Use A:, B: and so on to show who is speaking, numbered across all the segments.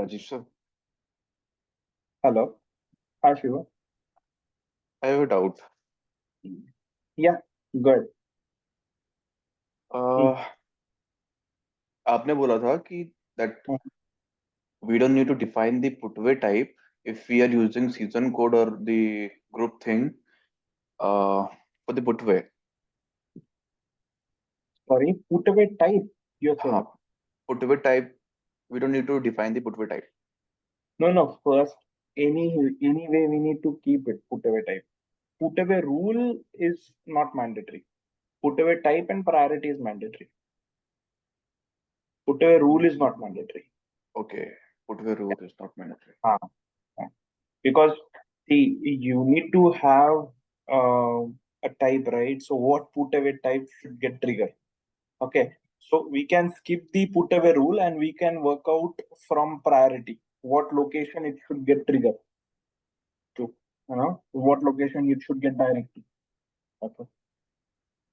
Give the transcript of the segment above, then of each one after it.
A: Rajiv sir,
B: Hello. Hi, Shiva.
A: I have a doubt.
B: Yeah, good. Mm,
A: Uh, आपने बोला था कि that
B: mm.
A: we don't need to define the putaway type if we are using season code or the group thing for the putaway.
B: Sorry, put away type, you're
A: हाँ,
B: saying.
A: putaway type, we don't need to define the putaway type.
B: No. First, anyway, we need to keep it put away type. Put away rule is not mandatory. Put away type and priority is mandatory. Put away rule is not mandatory.
A: Okay, putaway rule is not mandatory.
B: Ah, ah. Because see, you need to have uh, a type, right? So what put away type should get triggered? Okay, so we can skip the put away rule and we can work out from priority what location it should get triggered to, what location it should get directed. Okay, so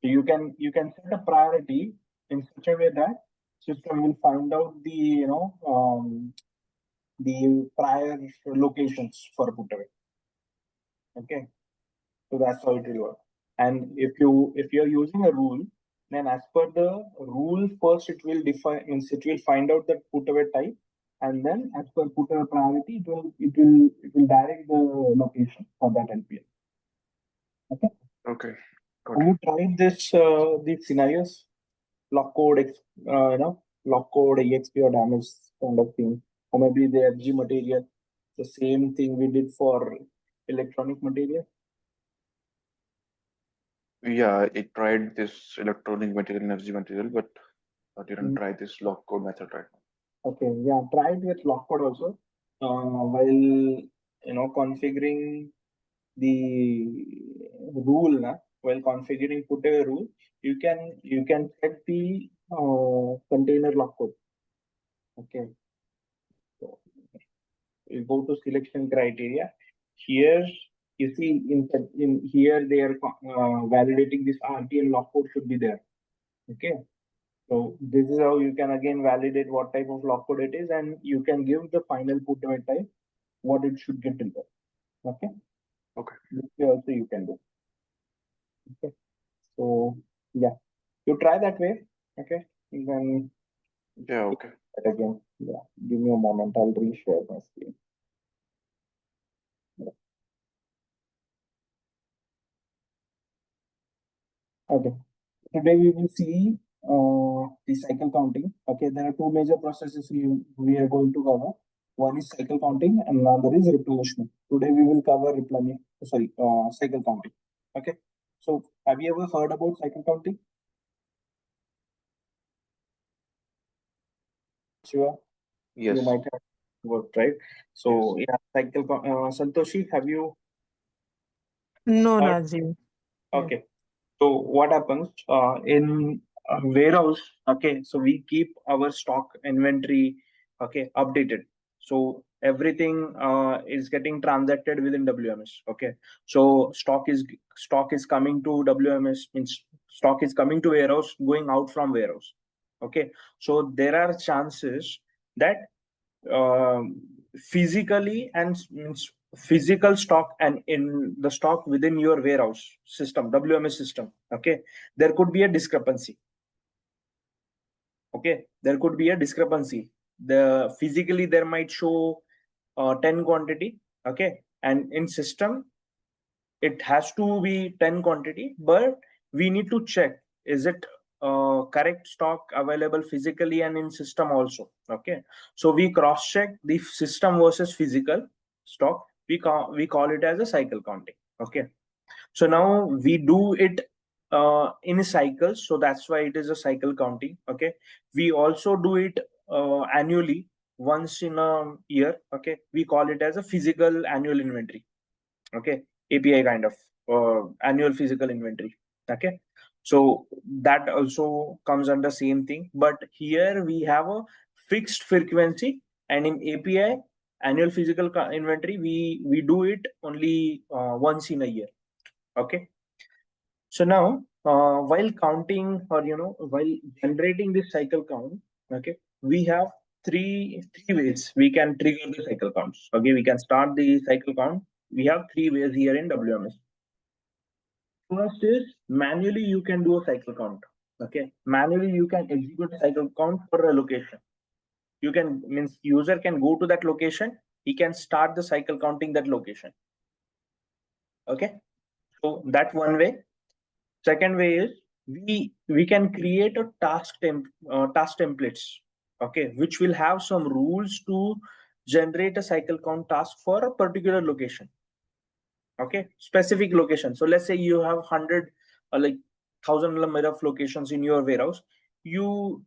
B: you can set a priority in such a way that system will find out the prior locations for put away. Okay, so that's how it will work. And if you're using a rule, then as per the rule, first it will find out that put away type, and then as per put away priority, it will direct the location for that LPL. Okay.
A: Okay, got
B: Have
A: it.
B: you tried these scenarios? Lock code, lock code, EXP or damage kind of thing, or maybe the FG material, the same thing we did for electronic material.
A: Yeah, I tried this electronic material, energy material, but I didn't
B: Mm,
A: try this lock code method right now.
B: Okay, yeah, try it with lock code also. While configuring the rule, while configuring put a rule, you can check the container lock code. Okay, so you go to selection criteria. Here you see in here they are validating this RTL lock code should be there. Okay, so this is how you can again validate what type of lock code it is, and you can give the final put away type what it should get into. Okay,
A: Okay,
B: this way also you can do. Okay, so yeah, you try that way. Okay, and then
A: yeah, okay.
B: that again. Yeah, give me a moment. I'll reshare my screen. Okay. Today we will see the cycle counting. Okay, there are two major processes we are going to cover. One is cycle counting and another is replenishment. Today we will cover cycle counting. Okay. So have you ever heard about cycle counting? Shiva, you
A: Yes,
B: might have worked, right?
A: yes.
B: So yeah, Santoshi, have you
C: No,
B: heard?
C: Rajiv. Yeah.
B: Okay. So what happens in a warehouse? Okay, so we keep our stock inventory updated. So everything is getting transacted within WMS. Okay, so stock is coming to WMS, means stock is coming to warehouse, going out from warehouse. Okay, so there are chances that physically and means physical stock and in the stock within your warehouse system, WMS system. Okay, there could be a discrepancy. Okay, there could be a discrepancy. The physically there might show 10 quantity. Okay, and in system it has to be 10 quantity, but we need to check is it correct stock available physically and in system also. Okay, so we cross check the system versus physical stock. We call it as a cycle counting. Okay, so now we do it in cycles, so that's why it is a cycle counting. Okay, we also do it annually, once in a year. Okay, we call it as a physical annual inventory. Okay, API kind of annual physical inventory. Okay, so that also comes under same thing, but here we have a fixed frequency, and in API annual physical inventory we do it only once in a year. Okay, so now while counting, or while generating this cycle count, okay, we have three ways we can trigger the cycle counts. Okay, we can start the cycle count. We have 3 ways here in WMS. First is manually you can do a cycle count. Okay, manually you can execute a cycle count for a location. You can, means user can go to that location, he can start the cycle counting that location. Okay, so that's one way. Second way is we can create a task templates, okay, which will have some rules to generate a cycle count task for a particular location. Okay, specific location. So let's say you have 100 like 1000 number of locations in your warehouse. You're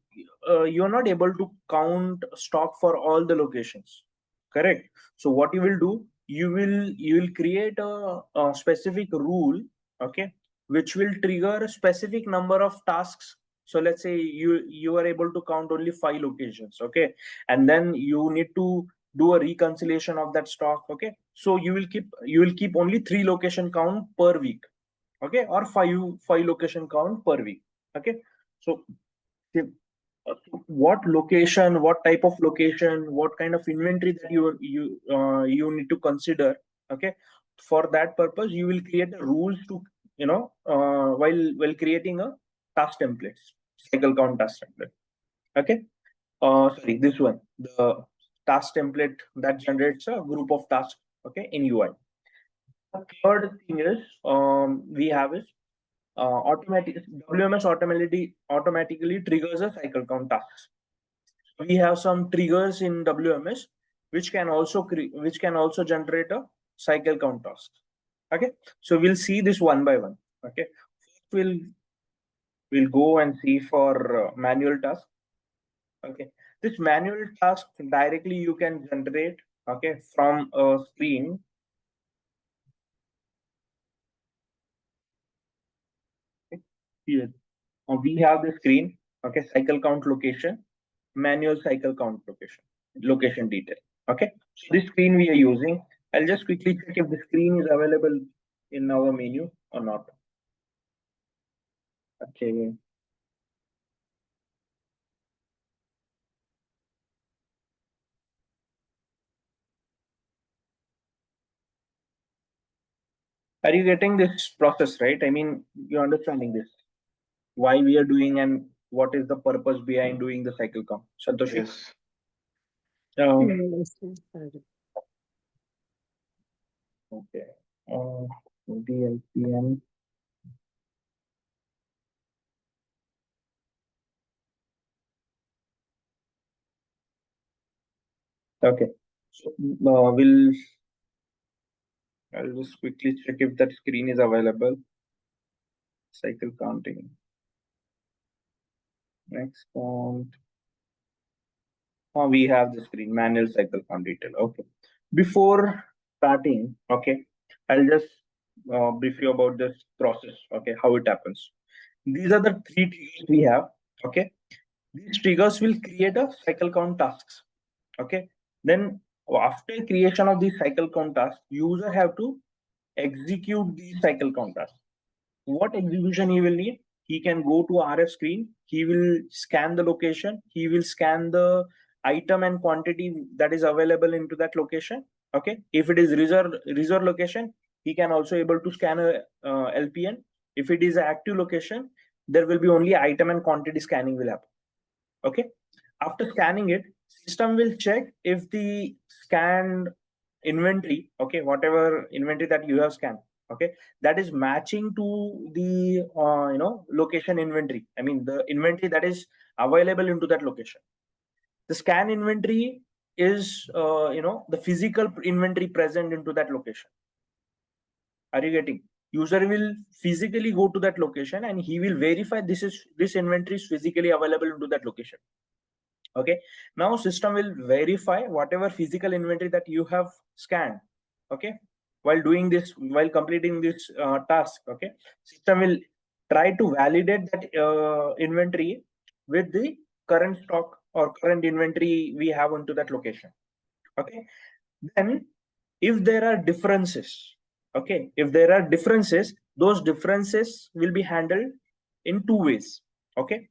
B: not able to count stock for all the locations, correct? So what you will do, you will create a specific rule, okay, which will trigger a specific number of tasks. So let's say you are able to count only 5 locations, okay, and then you need to do a reconciliation of that stock. Okay, so you will keep only 3 location count per week, okay, or 5 location count per week. Okay, so what location, what type of location, what kind of inventory that you need to consider. Okay, for that purpose you will create rules to, while creating a task templates, cycle count task template. Okay, sorry, this one, the task template that generates a group of tasks, okay, in UI. The third thing is we have is automatic WMS automatically triggers a cycle count tasks. We have some triggers in WMS which can also generate a cycle count task. Okay, so we'll see this one by one. Okay, first we'll go and see for manual task. Okay, this manual task directly you can generate, okay, from a screen. Okay. Here we have the screen, okay, cycle count location, manual cycle count location detail. Okay, so this screen we are using, I'll just quickly check if the screen is available in our menu or not. Okay, are you getting this process right? I mean, you're understanding this, why we are doing and what is the purpose behind doing the cycle count, Santoshi?
A: Yes.
C: Yes, sir.
B: Okay. DLPM. Okay. So I'll just quickly check if that screen is available. Cycle counting. Next count. We have the screen, manual cycle count detail. Okay. Before starting, okay, I'll just brief you about this process. Okay, how it happens. These are the 3 triggers we have. Okay, these triggers will create a cycle count tasks. Okay, then after creation of the cycle count task, user have to execute the cycle count task. What execution he will need? He can go to RF screen, he will scan the location, he will scan the item and quantity that is available into that location. Okay, if it is reserve location, he can also able to scan a LPN. If it is an active location, there will be only item and quantity scanning will happen. Okay, after scanning it, system will check if the scanned inventory, okay, whatever inventory that you have scanned, okay, that is matching to the location inventory. I mean the inventory that is available into that location. The scan inventory is the physical inventory present into that location. Are you getting? User will physically go to that location and he will verify this inventory is physically available into that location. Okay, now system will verify whatever physical inventory that you have scanned. Okay, while completing this task. Okay, system will try to validate that inventory with the current stock or current inventory we have into that location. Okay, then if there are differences, okay, those differences will be handled in 2 ways. Okay,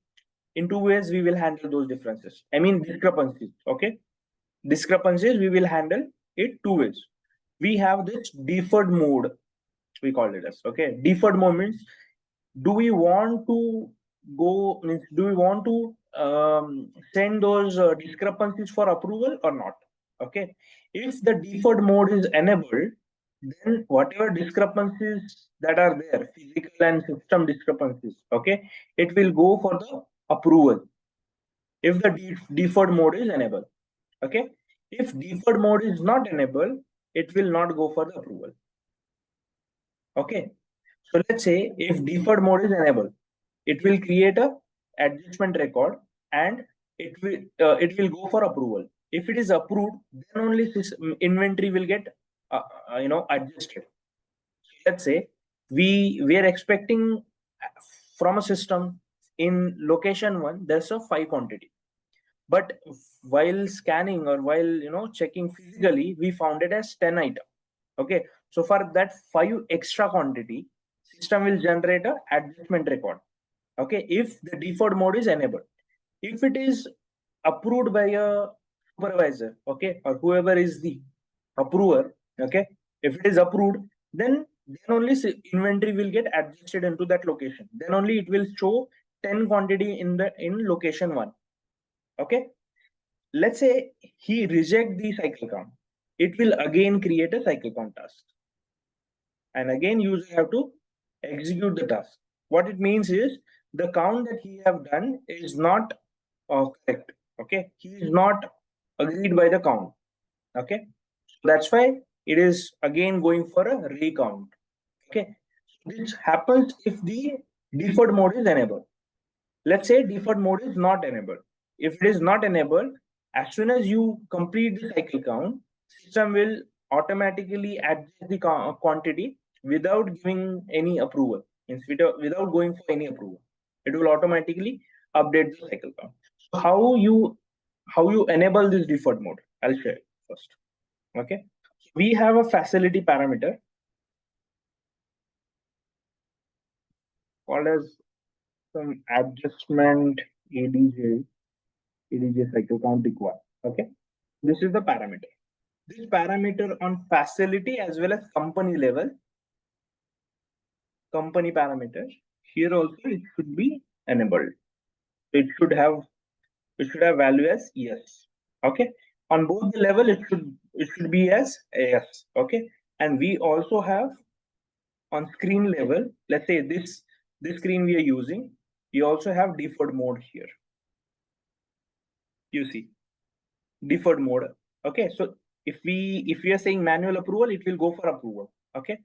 B: in two ways we will handle those differences. I mean discrepancies. Okay, discrepancies we will handle it two ways. We have this deferred mode, we call it as. Okay, deferred mode means, do we want to do we want to send those discrepancies for approval or not? Okay, if the deferred mode is enabled, then whatever discrepancies that are there, physical and system discrepancies, okay, it will go for the approval if the deferred mode is enabled. Okay, if deferred mode is not enabled, it will not go for the approval. Okay, so let's say if deferred mode is enabled, it will create a adjustment record and it will go for approval. If it is approved, then only this inventory will get adjusted. Let's say we are expecting from a system in location 1 there's a 5 quantity, but while scanning or while checking physically, we found it as 10 item. Okay, so for that 5 extra quantity, system will generate a adjustment record. Okay, if the default mode is enabled. If it is approved by a supervisor, okay, or whoever is the approver, okay, if it is approved, then only inventory will get adjusted into that location. Then only it will show 10 quantity in location 1. Okay, let's say he reject the cycle count, it will again create a cycle count task, and again user have to execute the task. What it means is the count that he have done is not correct. Okay, he is not agreed by the count. Okay, so that's why it is again going for a recount. Okay, so this happens if the default mode is enabled. Let's say default mode is not enabled. If it is not enabled, as soon as you complete the cycle count, system will automatically adjust the quantity without giving any approval. Without going for any approval, it will automatically update the cycle count. So how you enable this default mode? I'll share it first. Okay, we have a facility parameter called as some adjustment ADJ cycle count required. Okay, this is the parameter. This parameter on facility as well as company level, company parameter, here also it should be enabled. It should have value as yes. Okay, on both the level it should be as yes. Okay, and we also have on screen level, let's say this screen we are using, we also have deferred mode here. You see deferred mode. Okay, so if we are saying manual approval, it will go for approval. Okay,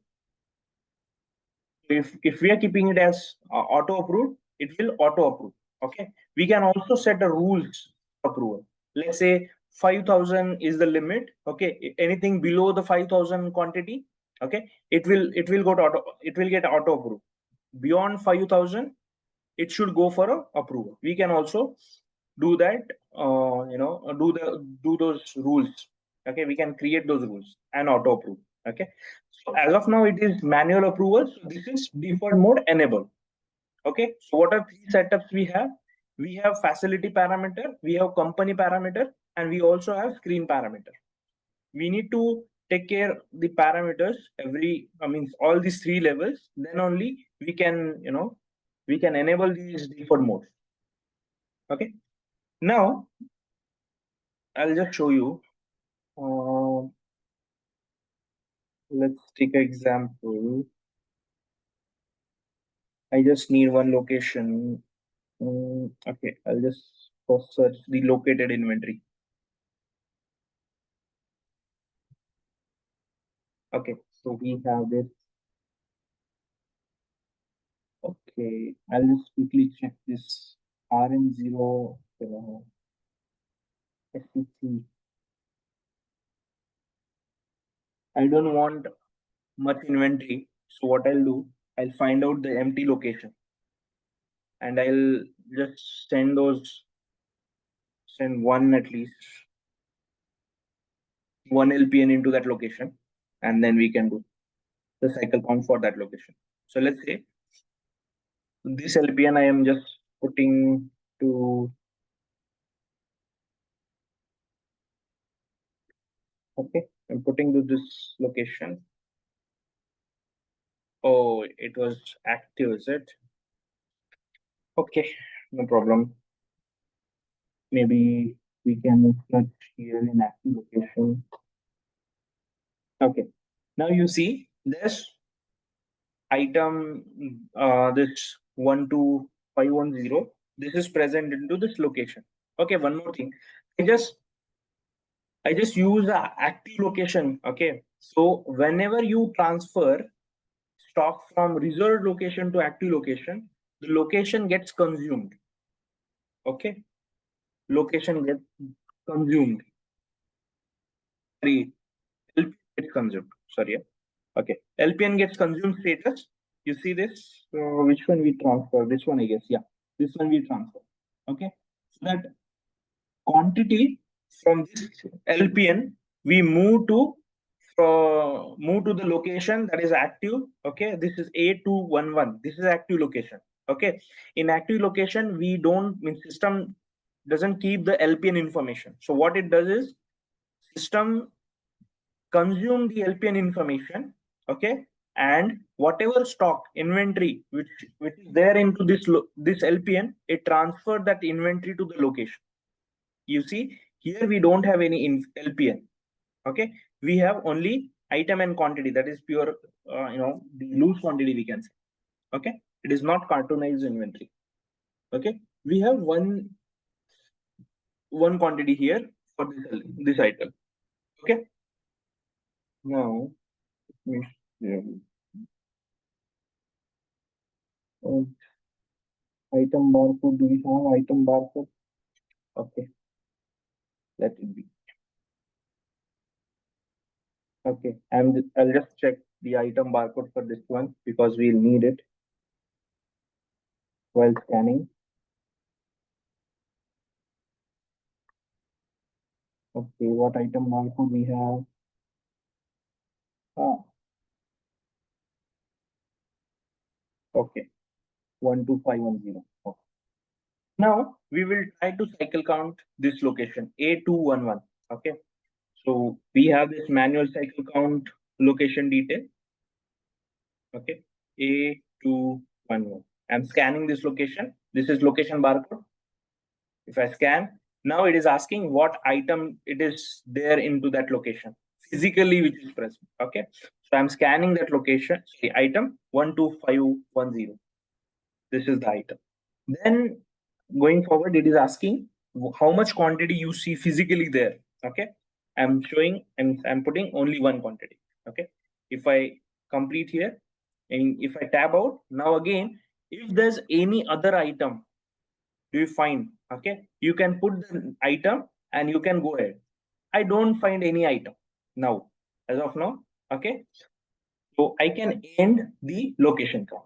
B: if we are keeping it as auto approved, it will auto approve. Okay, we can also set the rules approval. Let's say 5,000 is the limit. Okay, anything below the 5,000 quantity, okay, it will get auto approved. Beyond 5,000, it should go for a approval. We can also do that, do those rules. Okay, we can create those rules and auto approve. Okay, so as of now it is manual approval, so this is default mode enable. Okay, so what are 3 setups we have? We have facility parameter, we have company parameter, and we also have screen parameter. We need to take care the parameters all these 3 levels, then only we can enable these default modes. Okay, now I'll just show you. Let's take an example. I just need one location. Okay, I'll just first search the located inventory. Okay, so we have this. Okay, I'll just quickly check this RM0 SCC. I don't want much inventory, so what I'll do, I'll find out the empty location and I'll just send one at least, one LPN into that location, and then we can do the cycle count for that location. So let's say this LPN I am just putting to, okay, I'm putting to this location. Oh, it was active, is it? Okay, no problem. Maybe we can search here in active location. Okay, now you see this item, this 12510, this is present into this location. Okay, one more thing. I just use the active location. Okay, so whenever you transfer stock from reserved location to active location, the location gets consumed. Okay, location gets consumed. Sorry, LPN gets consumed. Sorry. Yeah. Okay, LPN gets consumed status. You see this? So which one we transfer? This one, I guess. Yeah, this one we transfer. Okay, so that quantity from this LPN we move to the location that is active. Okay, this is A211. This is active location. Okay, in active location we don't mean system doesn't keep the LPN information. So what it does is system consume the LPN information. Okay, and whatever stock inventory which is there into this LPN, it transferred that inventory to the location. You see here we don't have any LPN. Okay, we have only item and quantity, that is pure the loose quantity we can say. Okay, it is not cartoonized inventory. Okay, we have one quantity here for this item. Okay, now item barcode, do we have item barcode? Okay, let it be. Okay, I'll just check the item barcode for this one because we'll need it while scanning. Okay, what item barcode we have? Okay, 12510. Okay. Now we will try to cycle count this location A211. Okay, so we have this manual cycle count location detail. Okay, A211. I'm scanning this location. This is location barcode. If I scan, now it is asking what item it is there into that location physically which is present. Okay, so I'm scanning that location, the item 12510. This is the item. Then going forward, it is asking how much quantity you see physically there. Okay, I'm showing and I'm putting only one quantity. Okay, if I complete here and if I tab out, now again, if there's any other item do you find, okay, you can put the item and you can go ahead. I don't find any item now, as of now. Okay, so I can end the location count.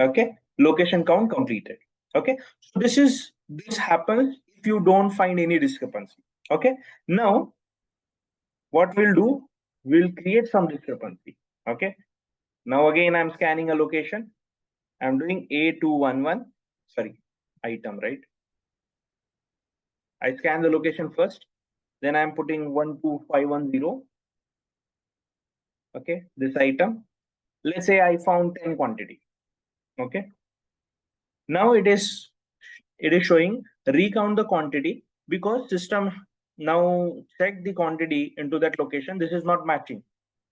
B: Okay, location count completed. Okay, so this happens if you don't find any discrepancy. Okay, now what we'll do, we'll create some discrepancy. Okay, now again I'm scanning a location. I'm doing A211, sorry, item, right? I scan the location first, then I'm putting 12510. Okay, this item. Let's say I found 10 quantity. Okay, now it is showing recount the quantity because system now check the quantity into that location. This is not matching.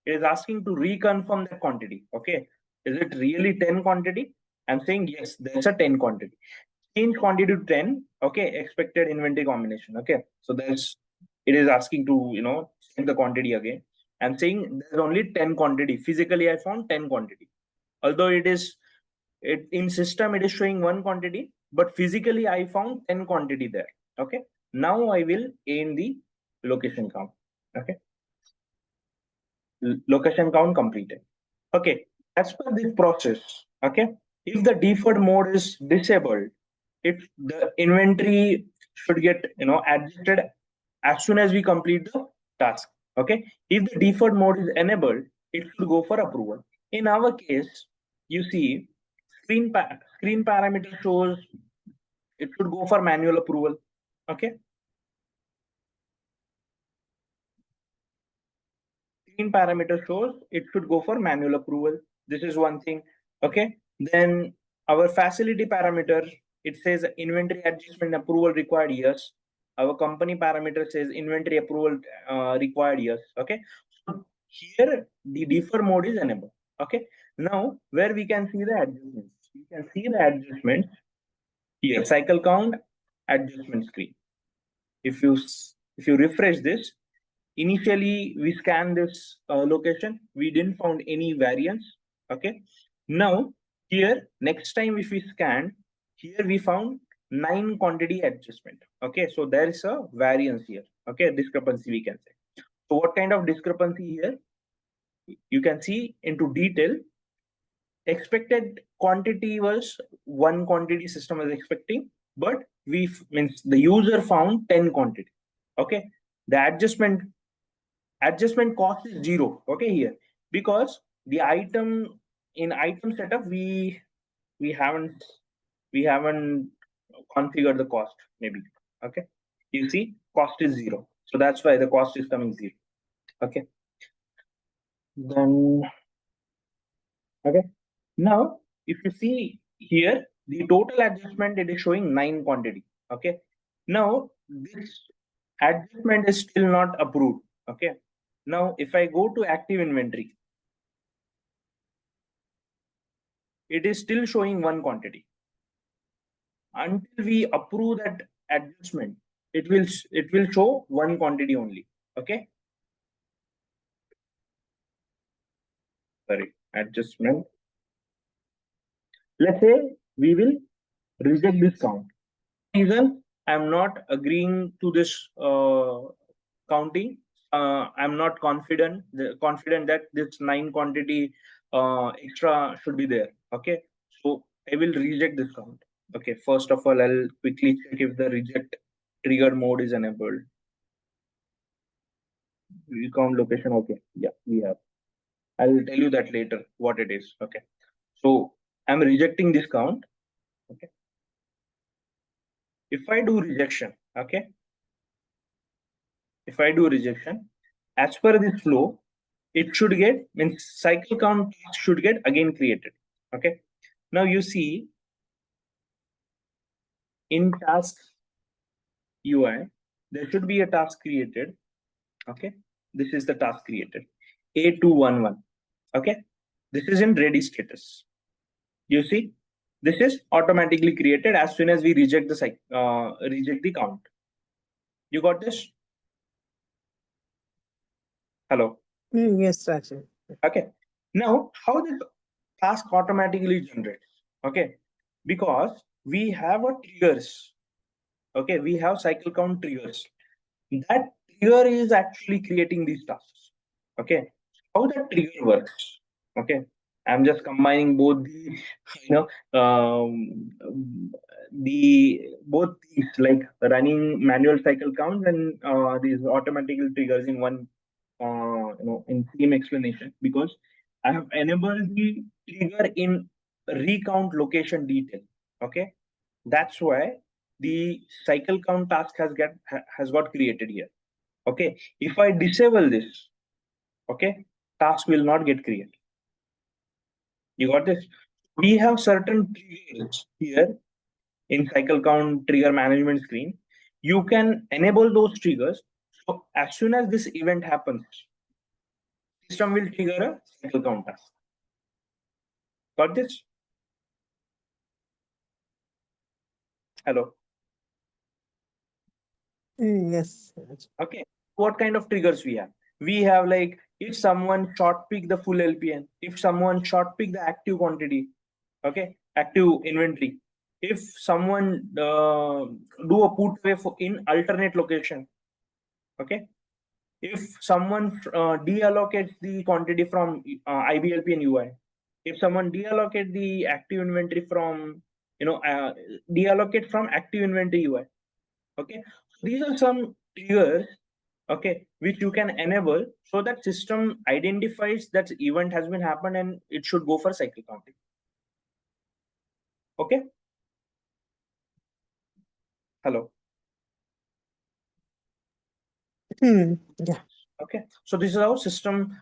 B: It is asking to reconfirm that quantity. Okay, is it really 10 quantity? I'm saying yes, there's a 10 quantity. Change quantity to 10. Okay, expected inventory combination. Okay, so it is asking to check the quantity again. I'm saying there's only 10 quantity. Physically, I found 10 quantity. Although it in system it is showing one quantity, but physically I found 10 quantity there. Okay, now I will end the location count. Okay, location count completed. Okay, as per this process, okay, if the deferred mode is disabled, if the inventory should get adjusted as soon as we complete the task. Okay, if the deferred mode is enabled, it should go for approval. In our case, you see screen parameter shows it should go for manual approval. Okay. Screen parameter shows it should go for manual approval. This is one thing. Okay. Then our facility parameter, it says inventory adjustment approval required yes. Our company parameter says inventory approval required yes. Okay. So here the defer mode is enabled. Okay. Now where we can see the adjustments, we can see the adjustments here, cycle count adjustment screen. If you refresh this, initially we scanned this location, we didn't found any variance. Okay. Now here, next time if we scan, here we found 9 quantity adjustment. Okay, so there is a variance here. Okay, discrepancy we can say. So what kind of discrepancy here? You can see into detail. Expected quantity was 1 quantity system was expecting, but means the user found 10 quantity. Okay, the adjustment cost is 0. Okay, here because the item in item setup we haven't configured the cost maybe. Okay, you see cost is 0, so that's why the cost is coming 0. Okay, then okay, now if you see here the total adjustment, it is showing 9 quantity. Okay, now this adjustment is still not approved. Okay, now if I go to active inventory, it is still showing 1 quantity. Until we approve that adjustment, it will show 1 quantity only. Okay, sorry, adjustment. Let's say we will reject this count. Reason I'm not agreeing to this counting. I'm not confident that this 9 quantity extra should be there. Okay, so I will reject this count. Okay, first of all, I'll quickly check if the reject trigger mode is enabled. Recount location. Okay, yeah, we have. I'll tell you that later what it is. Okay, so I'm rejecting this count. Okay, if I do rejection, okay, if I do rejection, as per this flow, it should get means cycle count should get again created. Okay, now you see in task UI, there should be a task created. Okay, this is the task created A211. Okay, this is in ready status. You see, this is automatically created as soon as we reject the count. You got this? Hello.
C: Yes, Rajan.
B: Okay. Now, how this task automatically generates? Okay, because we have a triggers. Okay, we have cycle count triggers. That trigger is actually creating these tasks. Okay, how that trigger works? Okay, I'm just combining both the the both things like running manual cycle counts and these automatical triggers in one in same explanation, because I have enabled the trigger in recount location detail. Okay, that's why the cycle count task has got created here. Okay, if I disable this, okay, task will not get created. You got this? We have certain triggers here in cycle count trigger management screen. You can enable those triggers. So as soon as this event happens, system will trigger a cycle count task. Got this? Hello.
C: Yes.
B: Okay. What kind of triggers we have? We have like if someone short pick the full LPN, if someone short pick the active quantity, okay, active inventory, if someone do a put away in alternate location, okay, if someone deallocates the quantity from IBLP and UI, if someone deallocate the active inventory from deallocate from active inventory UI, okay, these are some triggers, okay, which you can enable so that system identifies that event has been happened and it should go for cycle counting. Okay. Hello.
C: Yeah.
B: Okay. So this is how system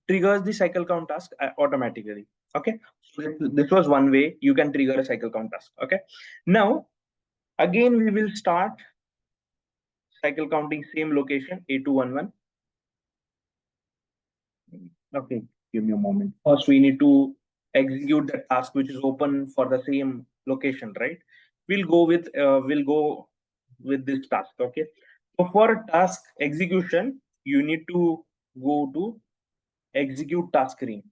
B: triggers the cycle count task automatically. Okay. So this was one way you can trigger a cycle count task. Okay. Now, again, we will start cycle counting same location A211. Okay, give me a moment. First, we need to execute the task which is open for the same location, right? We'll go with this task. Okay. So for task execution, you need to go to execute task screen.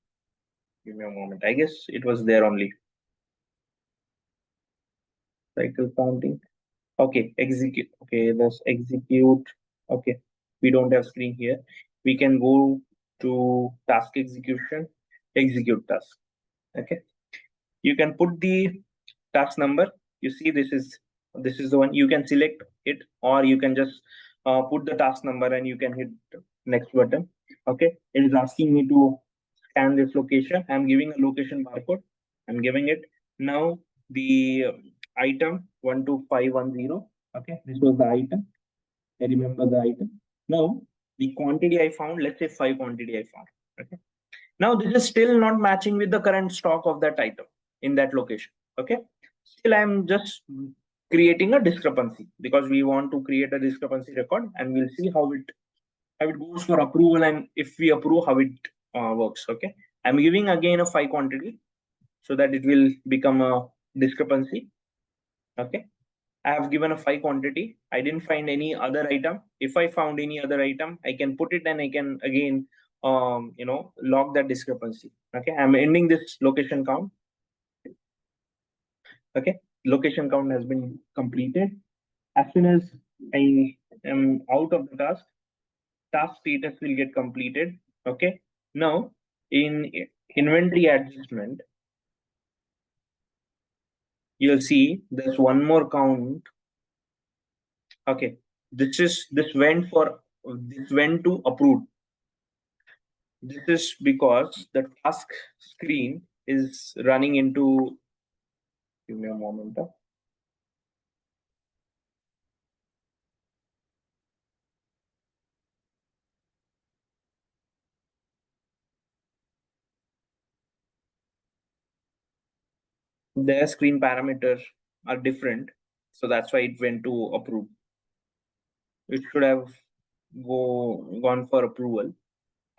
B: Give me a moment. I guess it was there only. Cycle counting. Okay, execute. Okay, let's execute. Okay, we don't have screen here. We can go to task execution, execute task. Okay, you can put the task number. You see, this is the one. You can select it, or you can just put the task number and you can hit next button. Okay, it is asking me to scan this location. I'm giving a location barcode. I'm giving it now. The item 12510. Okay, this was the item. I remember the item. Now the quantity I found, let's say 5 quantity I found. Okay. Now this is still not matching with the current stock of that item in that location. Okay. Still I'm just creating a discrepancy because we want to create a discrepancy record, and we'll see how it goes for approval, and if we approve how it works. Okay. I'm giving again a 5 quantity so that it will become a discrepancy. Okay. I have given a 5 quantity. I didn't find any other item. If I found any other item, I can put it and I can again, log that discrepancy. Okay, I'm ending this location count. Okay, location count has been completed. As soon as I am out of the task status will get completed. Okay, now in inventory adjustment, you'll see there's one more count. Okay, this went to approved. This is because the task screen is running into. Give me a moment. Their screen parameters are different, so that's why it went to approve. It should have gone for approval.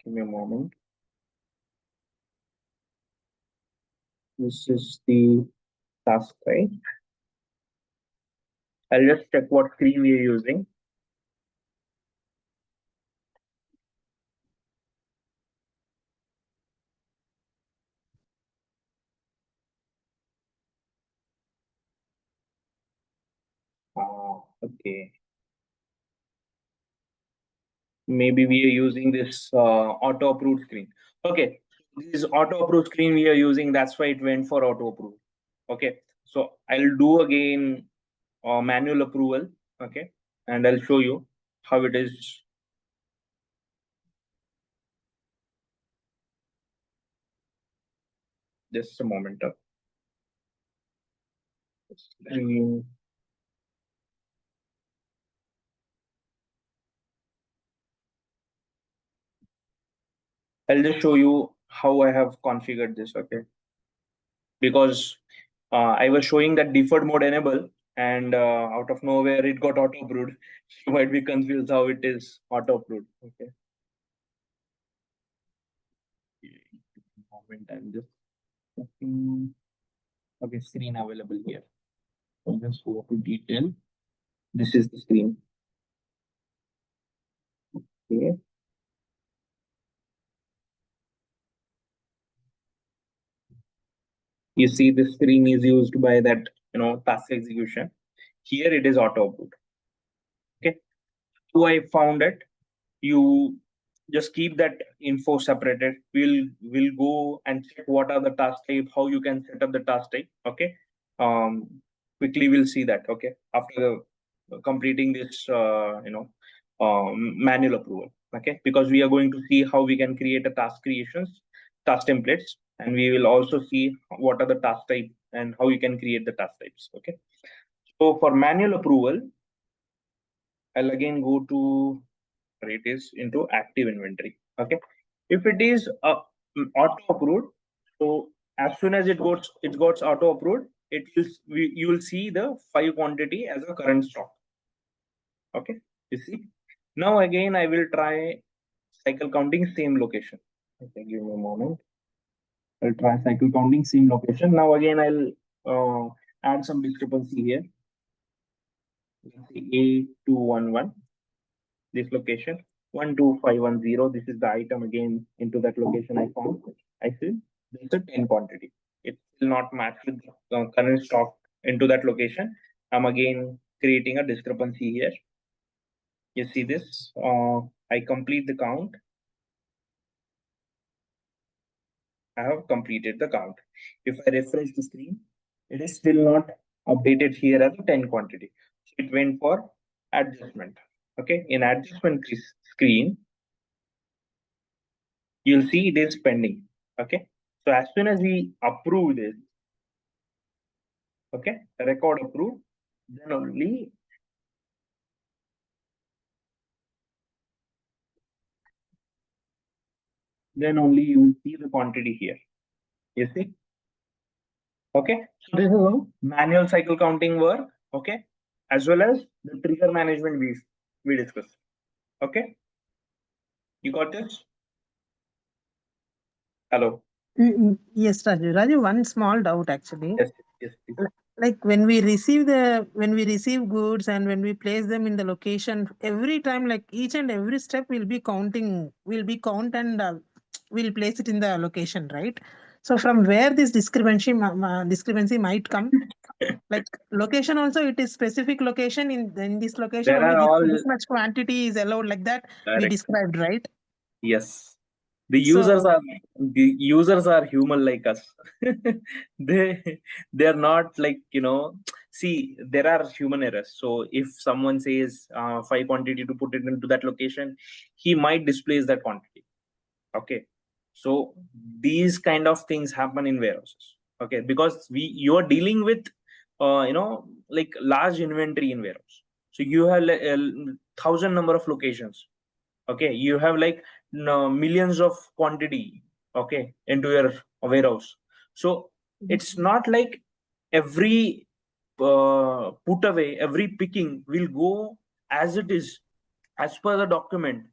B: Give me a moment. This is the task, right? I'll just check what screen we are using. Okay. Maybe we are using this auto approved screen. Okay, this auto approved screen we are using, that's why it went for auto approve. Okay, so I'll do again manual approval. Okay, and I'll show you how it is. Just a moment. I'll just show you how I have configured this. Okay, because I was showing that deferred mode enable, and out of nowhere it got auto approved. You might be confused how it is auto approved. Okay. Moment, I'm just checking. Okay, screen available here. So just go to detail. This is the screen. Okay. You see the screen is used by that, task execution. Here it is auto approved. Okay. So I found it. You just keep that info separated. We'll go and check what are the task type, how you can set up the task type. Okay. Quickly we'll see that. Okay. After completing this, manual approval. Okay, because we are going to see how we can create a task creations, task templates, and we will also see what are the task type and how you can create the task types. Okay. So for manual approval, I'll again go to where it is into active inventory. Okay. If it is auto approved, so as soon as it got auto approved, you will see the 5 quantity as a current stock. Okay. You see. Now again I will try cycle counting same location. Okay, give me a moment. I'll try cycle counting same location. Now again I'll add some discrepancy here. Let's say A211, this location 12510. This is the item again into that location I found. I see there's a 10 quantity. It will not match with the current stock into that location. I'm again creating a discrepancy here. You see this? I complete the count. I have completed the count. If I refresh the screen, it is still not updated here as a 10 quantity. It went for adjustment. Okay, in adjustment screen, you'll see it is pending. Okay, so as soon as we approve this, okay, record approved, then only you will see the quantity here. You see? Okay, so this is how manual cycle counting work. Okay, as well as the trigger management we discussed. Okay, you got this? Hello.
C: Yes, Raju. Raju, one small doubt actually.
B: Yes, yes, please.
C: Like when we receive goods and when we place them in the location, every time, like each and every step will be count and we'll place it in the location, right? So from where this discrepancy might come, like location also, it is specific location in this location
B: There
C: only
B: are all
C: this much quantity is allowed, like that we
B: correct.
C: described, right?
B: Yes, the
C: So
B: users are human like us. They're not like, see, there are human errors. So if someone says 5 quantity to put it into that location, he might displace that quantity. Okay, so these kind of things happen in warehouses. Okay, because you're dealing with like large inventory in warehouse. So you have 1,000 number of locations. Okay, you have like millions of quantity, okay, into your warehouse. So it's not like every put away, every picking will go as it is, as per the document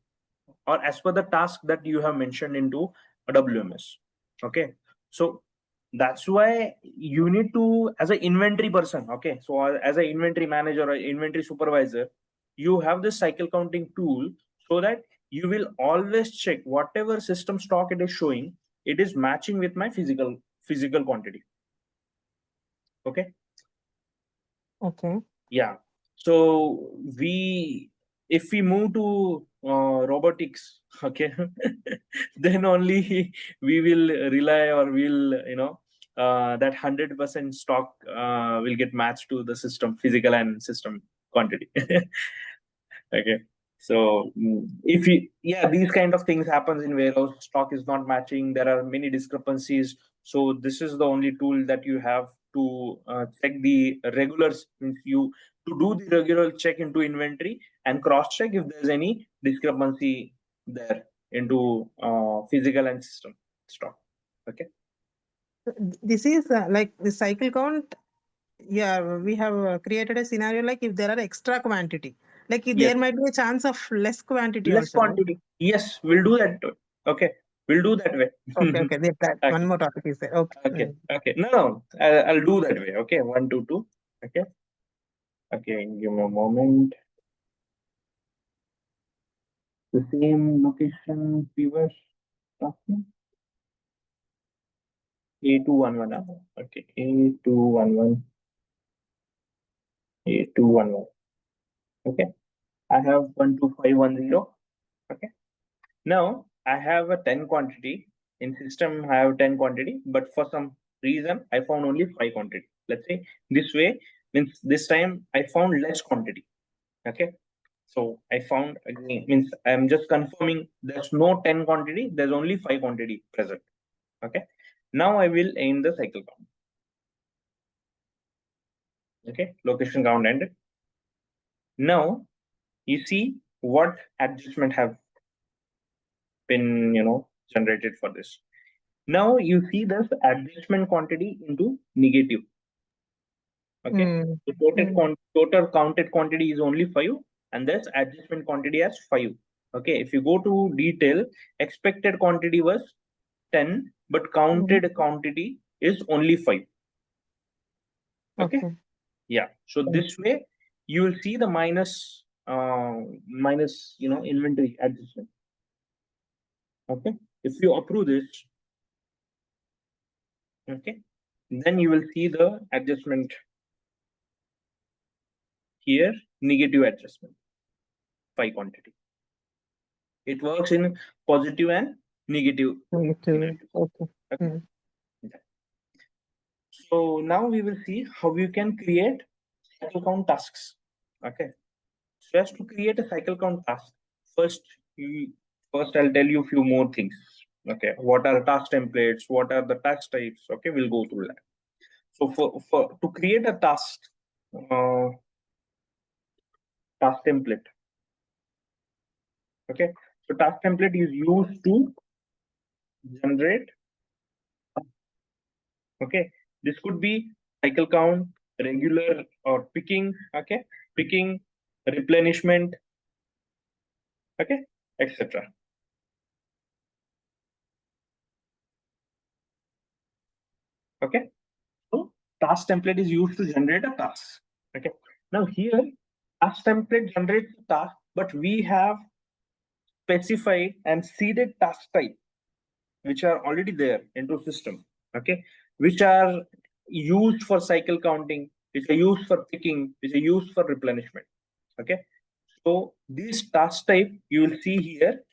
B: or as per the task that you have mentioned into a WMS. Okay, so that's why you need to, as an inventory person, okay, so as an inventory manager or inventory supervisor, you have this cycle counting tool, so that you will always check whatever system stock it is showing, it is matching with my physical quantity. Okay.
C: okay.
B: Yeah, so if we move to robotics, okay, then only we will rely, or we'll that 100% stock will get matched to the system physical and system quantity. Okay, so if these kind of things happens in warehouse, stock is not matching, there are many discrepancies. So this is the only tool that you have to check the regulars, means you to do the regular check into inventory and cross check if there's any discrepancy there into physical and system stock. Okay,
C: This is like the cycle count. Yeah, we have created a scenario like if there are extra quantity, like if
B: yes,
C: there might be a chance of less quantity
B: less
C: also, right?
B: quantity, yes, we'll do that too. Okay, we'll do that way.
C: Okay, okay. That one
B: Okay.
C: more topic is there. Okay.
B: Okay, okay. No, I'll do that way. Okay, 1, 2, 2. Okay, okay. Give me a moment. The same location we were talking. A211. Okay, A211. A211. Okay, I have 12510. Okay, now I have a 10 quantity in system. I have 10 quantity, but for some reason I found only 5 quantity. Let's say this way, means this time I found less quantity. Okay, so I found again, means I'm just confirming there's no 10 quantity, there's only 5 quantity present. Okay, now I will end the cycle count. Okay, location count ended. Now you see what adjustment have been generated for this. Now you see this adjustment quantity into negative. Okay, the total counted quantity is only 5, and this adjustment quantity as 5. Okay, if you go to detail, expected quantity was 10, but counted quantity is only 5. Okay. Yeah, so this way you will see the minus inventory adjustment. Okay, if you approve this, okay, then you will see the adjustment here, negative adjustment, 5 quantity. It works in positive and negative.
C: Okay.
B: Okay. So now we will see how you can create cycle count tasks. Okay, so as to create a cycle count task, first I'll tell you a few more things. Okay, what are task templates, what are the task types? Okay, we'll go through that. So for to create a task template. Okay, so task template is used to generate. Okay, this could be cycle count, regular or picking. Okay, picking, replenishment. Okay, etc. Okay, so task template is used to generate a task. Okay, now here task template generates a task, but we have specified and seeded task type which are already there into system. Okay, which are used for cycle counting, which are used for picking, which are used for replenishment. Okay, so this task type you will see here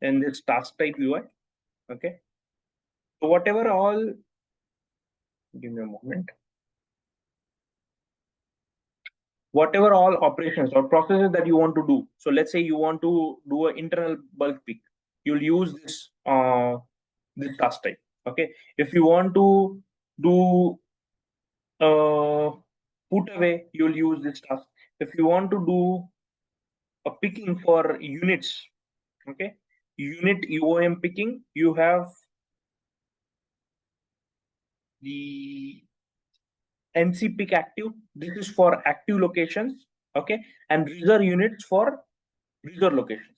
B: in this task type UI. Okay, so whatever all, give me a moment, whatever all operations or processes that you want to do. So let's say you want to do an internal bulk pick, you'll use this task type. Okay, if you want to do put away, you'll use this task. If you want to do a picking for units, okay, unit UOM picking, you have the NC pick active. This is for active locations. Okay, and reserve units for reserve locations.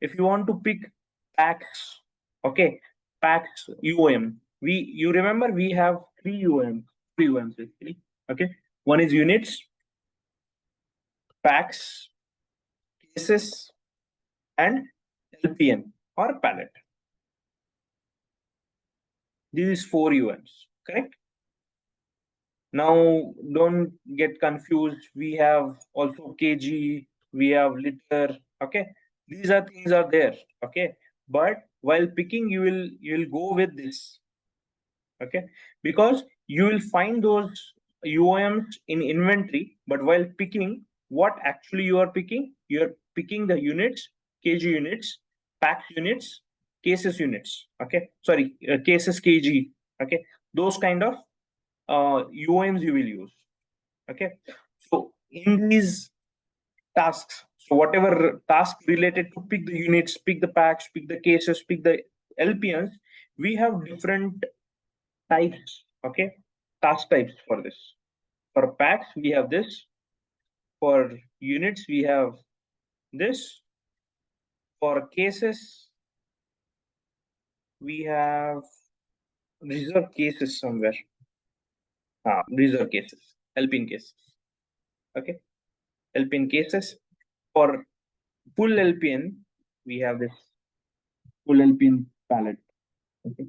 B: If you want to pick packs, okay, packs UOM, you remember we have three UOMs basically. Okay, one is units, packs, cases, and LPN or pallet. These 4 UMs, correct? Now, don't get confused. We have also kg, we have liter. Okay, these are things are there. Okay, but while picking, you will go with this. Okay, because you will find those UOMs in inventory, but while picking, what actually you are picking the units, kg units, packs units, cases units. Okay, sorry, cases kg. Okay, those kind of UOMs you will use. Okay, so in these tasks, so whatever task related to pick the units, pick the packs, pick the cases, pick the LPNs, we have different types. Okay, task types for this. For packs, we have this. For units, we have this. For cases, we have reserve cases somewhere. Reserve cases, LPN cases. Okay, LPN cases. For full LPN, we have this full LPN palette. Okay.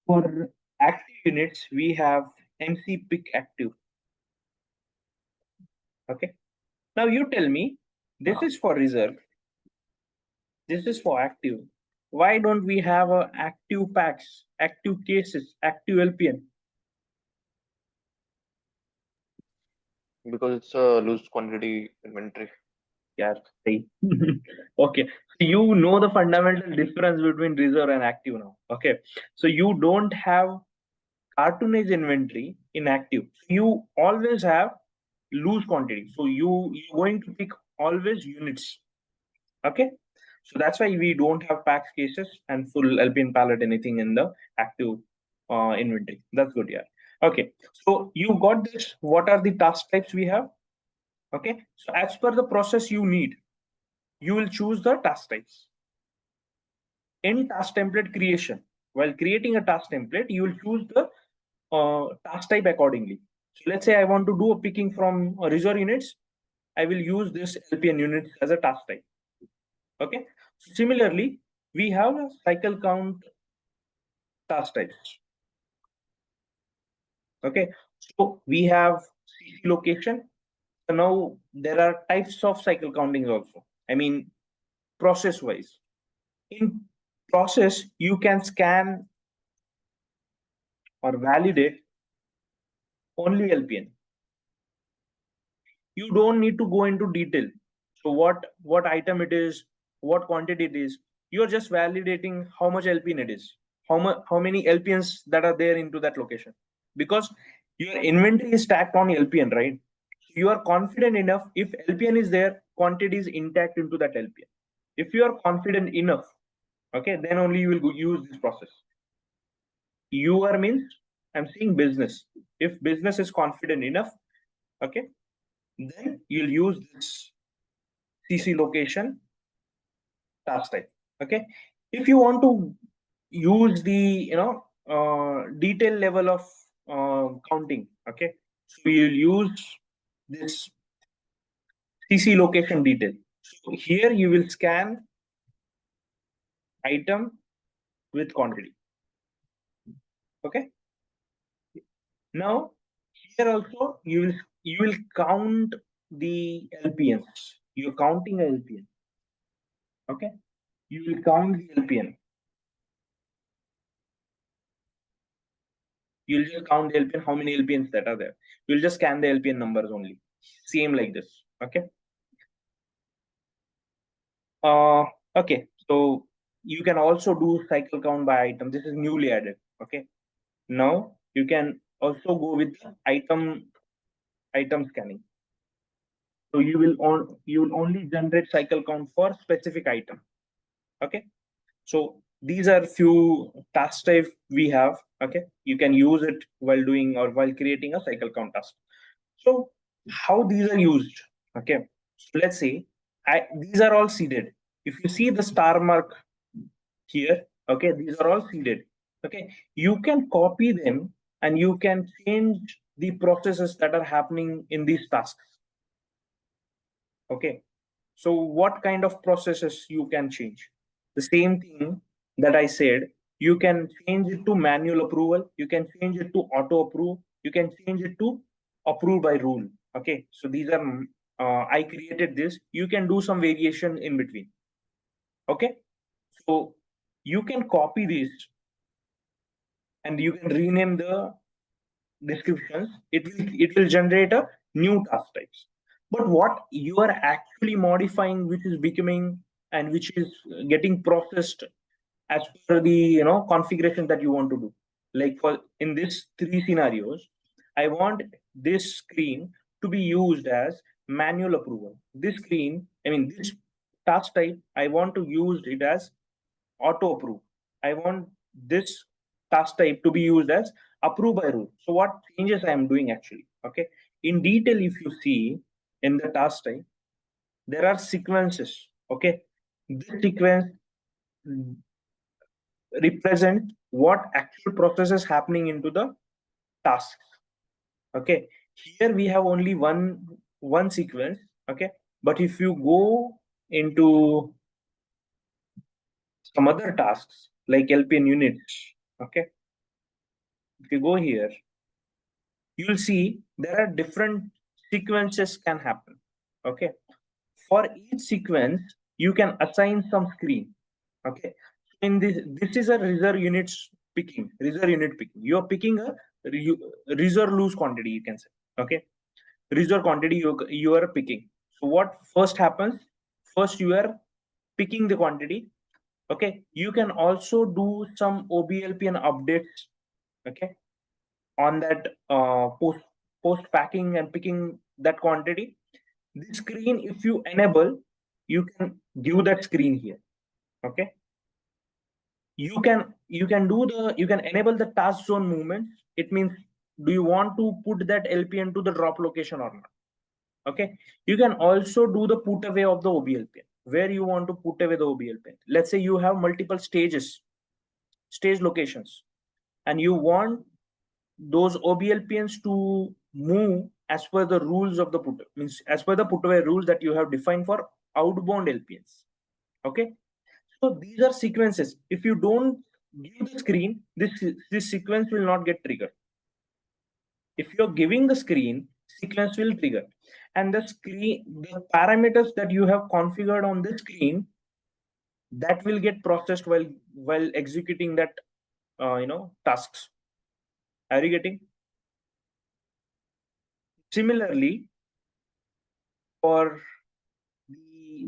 B: For active units, we have MC pick active. Okay. Now you tell me, this is for reserve. This is for active. Why don't we have active packs, active cases, active LPN?
A: Because it's a loose quantity inventory.
B: Yeah, see. Okay, so you know the fundamental difference between reserve and active now. Okay, so you don't have cartoonized inventory in active. You always have loose quantity. So you're going to pick always units. Okay. So that's why we don't have packs cases and full Alpine palette anything in the active inventory. That's good, yeah. Okay. So you got this. What are the task types we have? Okay. So as per the process you need, you will choose the task types. In task template creation, while creating a task template, you will choose the task type accordingly. So let's say I want to do a picking from reserve units. I will use this LPN units as a task type. Okay. So similarly, we have a cycle count task types. Okay. So we have CC location. So now there are types of cycle countings also. I mean, process wise. In process, you can scan or validate only LPN. You don't need to go into detail. So what item it is, what quantity it is. You're just validating how much LPN it is, how many LPNs that are there into that location. Because your inventory is stacked on LPN, right? You are confident enough if LPN is there, quantity is intact into that LPN. If you are confident enough, okay, then only you will use this process. You are means I'm saying business. If business is confident enough, okay, then you'll use this CC location task type. Okay. If you want to use the detail level of counting, okay, so you'll use this CC location detail. So here you will scan item with quantity. Okay. Now here also you will count the LPNs. You're counting LPN. Okay. You will count the LPN. You'll just count the LPN, how many LPNs that are there. You'll just scan the LPN numbers only. Same like this. Okay. Okay. So you can also do cycle count by item. This is newly added. Okay. Now you can also go with item scanning. So you will only generate cycle count for specific item. Okay. So these are few task type we have. Okay. You can use it while doing or while creating a cycle count task. So how these are used? Okay. So let's say these are all seeded. If you see the star mark here, okay, these are all seeded. Okay. You can copy them and you can change the processes that are happening in these tasks. Okay. So what kind of processes you can change? The same thing that I said, you can change it to manual approval, you can change it to auto approve, you can change it to approve by rule. Okay, so these are I created this. You can do some variation in between. Okay, so you can copy this and you can rename the descriptions. It will generate a new task types. But what you are actually modifying, which is becoming and which is getting processed as per the configuration that you want to do. Like for in this three scenarios, I want this screen to be used as manual approval. This screen, I mean this task type, I want to use it as auto approve. I want this task type to be used as approve by rule. So what changes I am doing actually? Okay. In detail, if you see in the task type, there are sequences. Okay. This sequence represent what actual process is happening into the tasks. Okay. Here we have only one sequence. Okay. But if you go into some other tasks like LPN units, okay, if you go here, you'll see there are different sequences can happen. Okay. For each sequence, you can assign some screen. Okay. In this is a reserve unit picking. You're picking a reserve loose quantity, you can say. Okay. Reserve quantity you are picking. So what first happens? First you are picking the quantity. Okay. You can also do some OBLP and updates. Okay. on that post packing and picking that quantity. This screen, if you enable, you can give that screen here. Okay, you can enable the task zone movement. It means, do you want to put that LPN to the drop location or not? Okay, you can also do the put away of the OBL pin, where you want to put away the OBL pin. Let's say you have multiple stage locations, and you want those OBL pins to move as per the rules of the as per the put away rules that you have defined for outbound LPNs. Okay, so these are sequences. If you don't give the screen, this sequence will not get triggered. If you're giving the screen, sequence will trigger, and the parameters that you have configured on the screen, that will get processed while executing that tasks. Are you getting? Similarly, for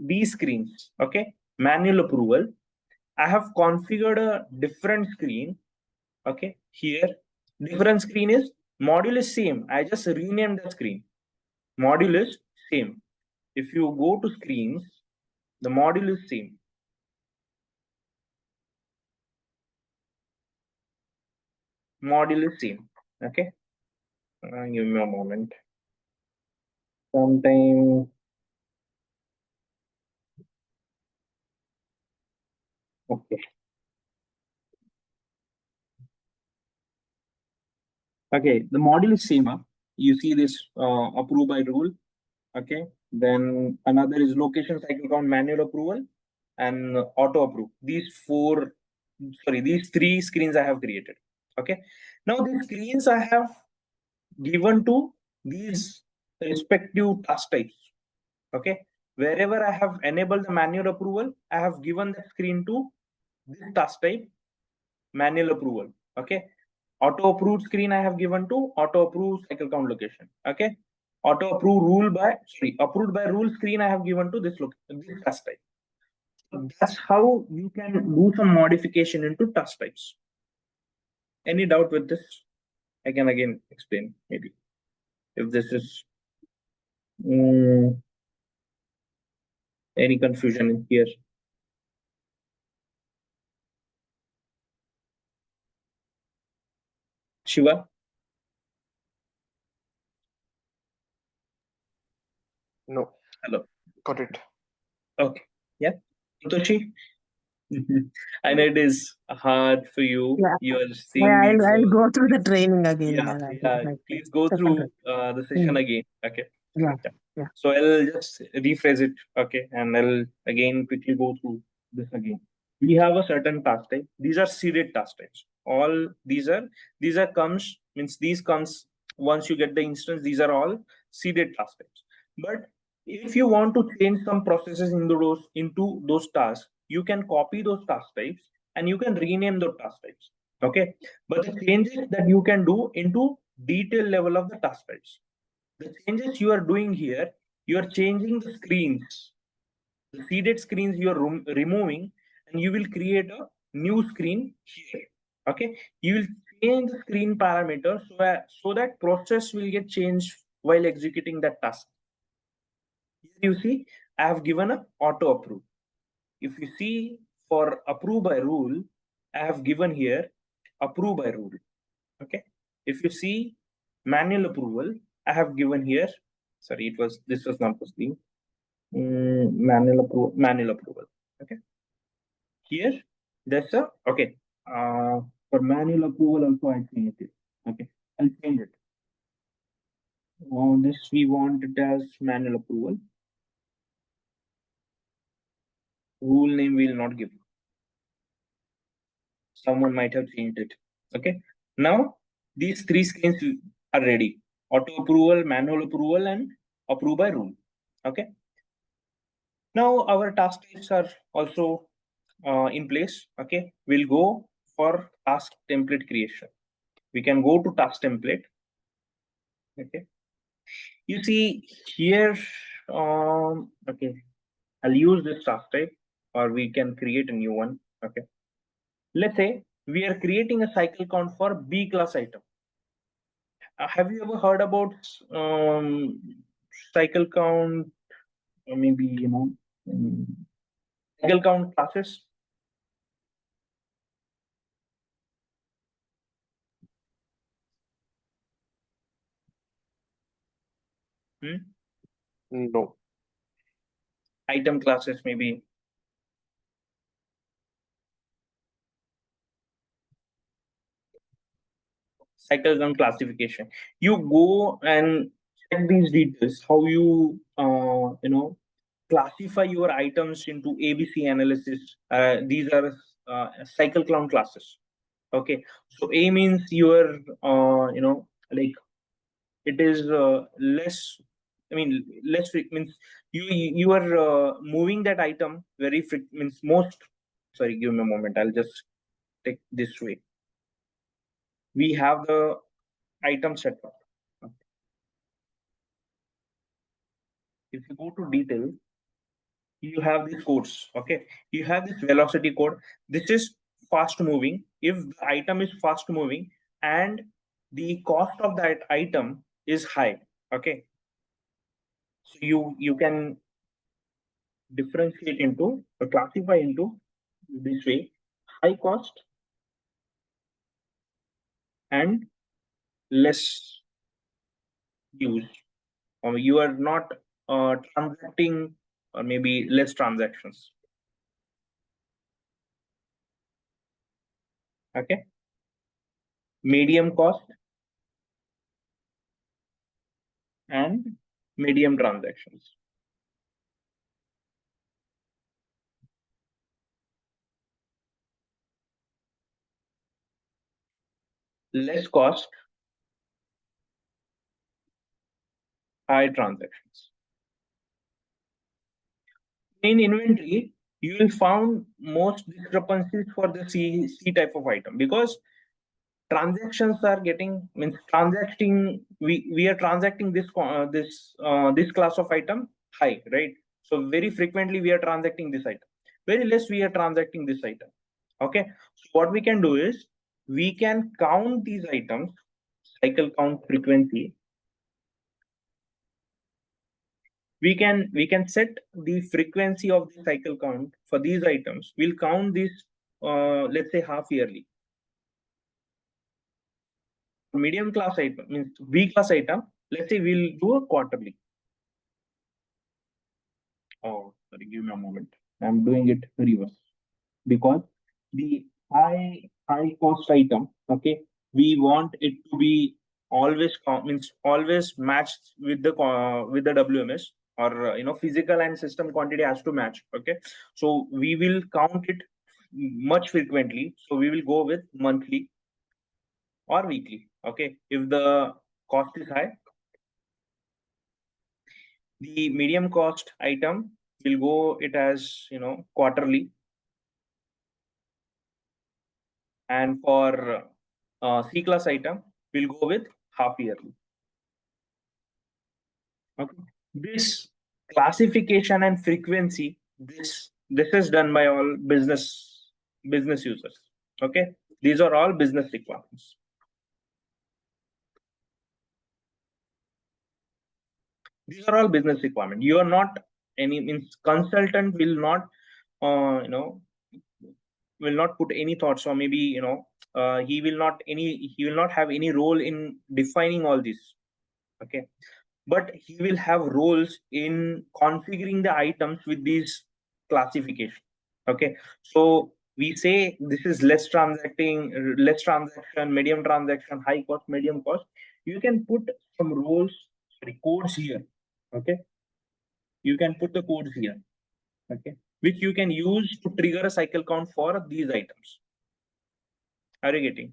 B: these screens, okay, manual approval, I have configured a different screen. Okay, here different screen is module is same. I just renamed the screen. Module is same. If you go to screens, the module is same. Module is same. Okay, give me a moment. Sometime. Okay. Okay, the module is same. You see this approved by rule. Okay, then another is location cycle count manual approval and auto approve. These three screens I have created. Okay, now these screens I have given to these respective task types. Okay, wherever I have enabled the manual approval, I have given the screen to this task type manual approval. Okay, auto approved screen I have given to auto approve cycle count location. Okay, auto approve approved by rule screen I have given to this task type. So that's how you can do some modification into task types. Any doubt with this? I can again explain, maybe, if this is any confusion in here. Shiva?
A: No.
B: Hello.
A: Got it.
B: Okay. Yeah. Toshi? I know it is hard for you.
C: Yeah.
B: You are
C: Yeah,
B: seeing these.
C: I'll go through the training again.
B: Yeah,
C: Like
B: please go
C: second
B: through the session again. Okay.
C: Yeah.
B: Yeah.
C: Yeah.
B: So I'll just rephrase it. Okay. And I'll again quickly go through this again. We have a certain task type. These are seeded task types. All these are these comes once you get the instance. These are all seeded task types. But if you want to change some processes into those tasks, you can copy those task types and you can rename those task types. Okay, but the changes that you can do into detail level of the task types, the changes you are doing here, you are changing the screens, the seeded screens you are removing, and you will create a new screen here. Okay, you will change the screen parameter so that process will get changed while executing that task. Here you see, I have given a auto approve. If you see, for approve by rule, I have given here approve by rule. Okay. If you see manual approval, I have given here. Sorry, this was not posting. Manual approval. Okay. Here, there's a okay. For manual approval, also I changed it. Okay, I'll change it. This we want it as manual approval. Rule name we will not give. Someone might have changed it. Okay. Now these three screens are ready: auto approval, manual approval, and approve by rule. Okay. Now our task types are also in place. Okay. We'll go for task template creation. We can go to task template. Okay. You see here. Okay. I'll use this task type, or we can create a new one. Okay. Let's say we are creating a cycle count for B class item. have you ever heard about cycle count, or maybe cycle count classes?
D: No.
B: Item classes, maybe. Cycle count classification. You go and check these details, how you classify your items into ABC analysis. These are cycle count classes. Okay, so A means your like it is less. I mean, less means you are moving that item very means most. Sorry, give me a moment. I'll just take this way. We have the item setup. If you go to detail, you have these codes. Okay, you have this velocity code. This is fast moving. If the item is fast moving and the cost of that item is high, okay, so you can differentiate into or classify into this way: high cost and less use. You are not transacting, or maybe less transactions. Okay, medium cost and medium transactions. Less cost, high transactions. In inventory, you will find most discrepancies for the C type of item, because transactions are getting means transacting. We are transacting this class of item high, right? So very frequently we are transacting this item. Very less we are transacting this item. Okay, so what we can do is we can count these items, cycle count frequency. We can set the frequency of the cycle count for these items. We'll count this let's say half yearly. Medium class item means B class item, let's say we'll do a quarterly. Oh, sorry, give me a moment. I'm doing it reverse, because the high cost item, okay, we want it to be always means always matched with the WMS, or physical and system quantity has to match. Okay, so we will count it much frequently. So we will go with monthly or weekly. Okay, if the cost is high, the medium cost item will go it as quarterly, and for C class item we'll go with half yearly. Okay, this classification and frequency, this is done by all business users. Okay, these are all business requirements. These are all business requirements. You are not any means consultant will not will not put any thoughts, or maybe he will not have any role in defining all this. Okay, but he will have roles in configuring the items with these classification. Okay, so we say this is less transaction, medium transaction, high cost, medium cost. You can put some roles, codes here. Okay, you can put the codes here. Okay, which you can use to trigger a cycle count for these items. Are you getting?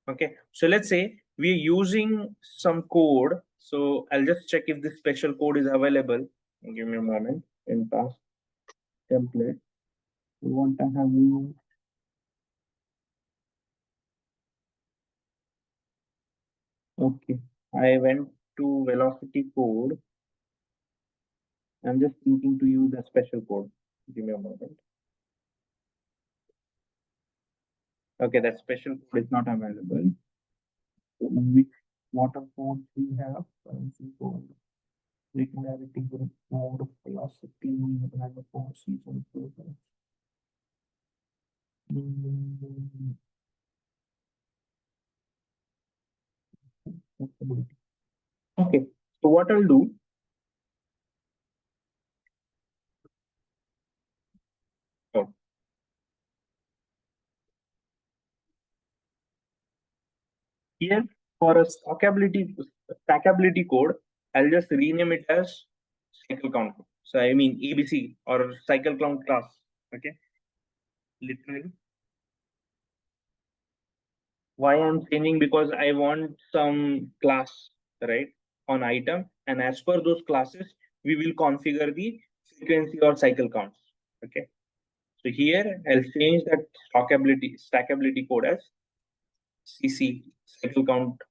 B: Okay, so let's say we're using some code. So I'll just check if this special code is available. Give me a moment. In task template, we want to have you. Okay, I went to velocity code. I'm just thinking to use a special code. Give me a moment. Okay, that special code is not available. Which water forms we have, currency code, regularity group code, velocity, random season code. Okay, so what I'll do, here for a stackability code, I'll just rename it as cycle count. So I mean ABC or cycle count class. Okay, literally. Why I'm changing, because I want some class, right, on item, and as per those classes, we will configure the frequency or cycle counts. Okay, so here I'll change that stackability code as CC, cycle count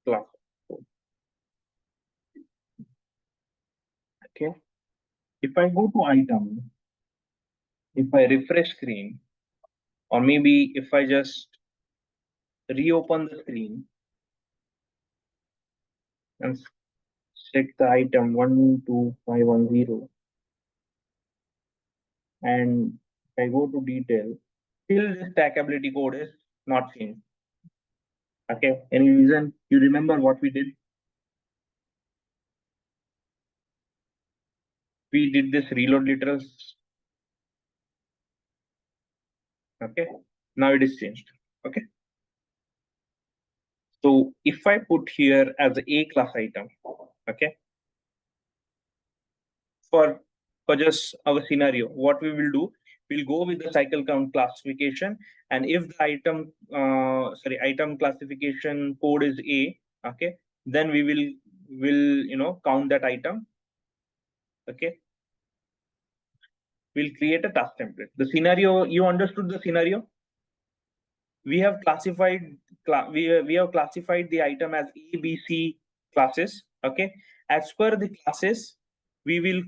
B: class. Okay, if I go to item, if I refresh screen, or maybe if I just reopen the screen and check the item 12510, and if I go to detail, still this stackability code is not changed. Okay, any reason? You remember what we did? We did this reload literals. Okay, now it is changed. Okay, so if I put here as a class item, okay, for just our scenario, what we will do, we'll go with the cycle count classification, and if the item classification code is A, okay, then we will count that item. Okay, we'll create a task template. The scenario, you understood the scenario? We have classified we have classified the item as A, B, C classes. Okay, as per the classes, we will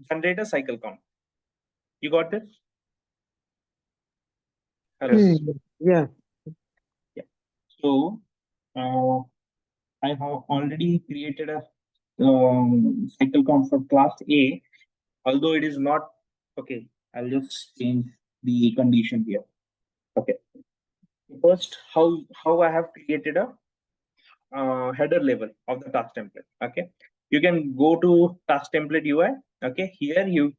B: generate a cycle count. You got this? Hello.
C: Yeah.
B: Yeah. So I have already created a cycle count for class A, although it is not okay. I'll just change the condition here. Okay. First, how I have created a header level of the task template. Okay, you can go to task template UI. Okay, here you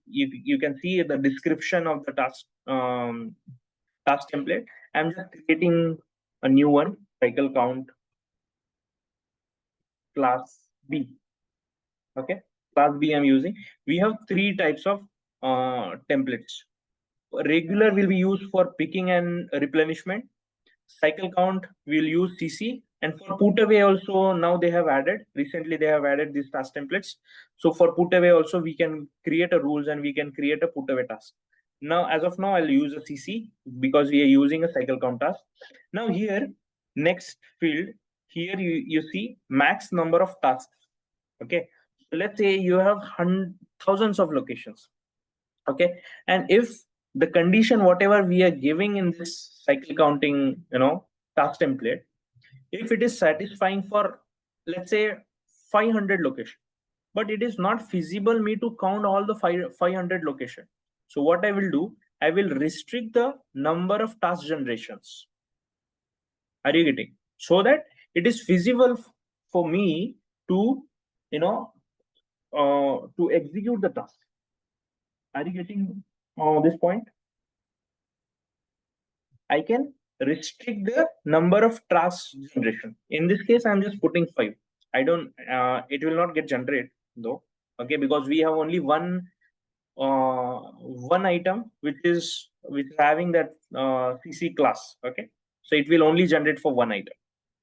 B: can see the description of the task template. I'm just creating a new one, cycle count class B. Okay, class B I'm using. We have three types of templates. Regular will be used for picking and replenishment. Cycle count will use CC, and for put away also, now they have recently these task templates. So for put away also, we can create a rules and we can create a put away task. Now, as of now, I'll use a CC because we are using a cycle count task. Now here, next field, here you see max number of tasks. Okay, so let's say you have thousands of locations. Okay, and if the condition whatever we are giving in this cycle counting task template, if it is satisfying for, let's say, 500 location, but it is not feasible me to count all the 500 location, so what I will do, I will restrict the number of task generations. Are you getting? So that it is feasible for me to to execute the task. Are you getting this point? I can restrict the number of task generation. In this case, I'm just putting 5. I don't. It will not get generated though. Okay, because we have only one item which is having that CC class. Okay, so it will only generate for one item.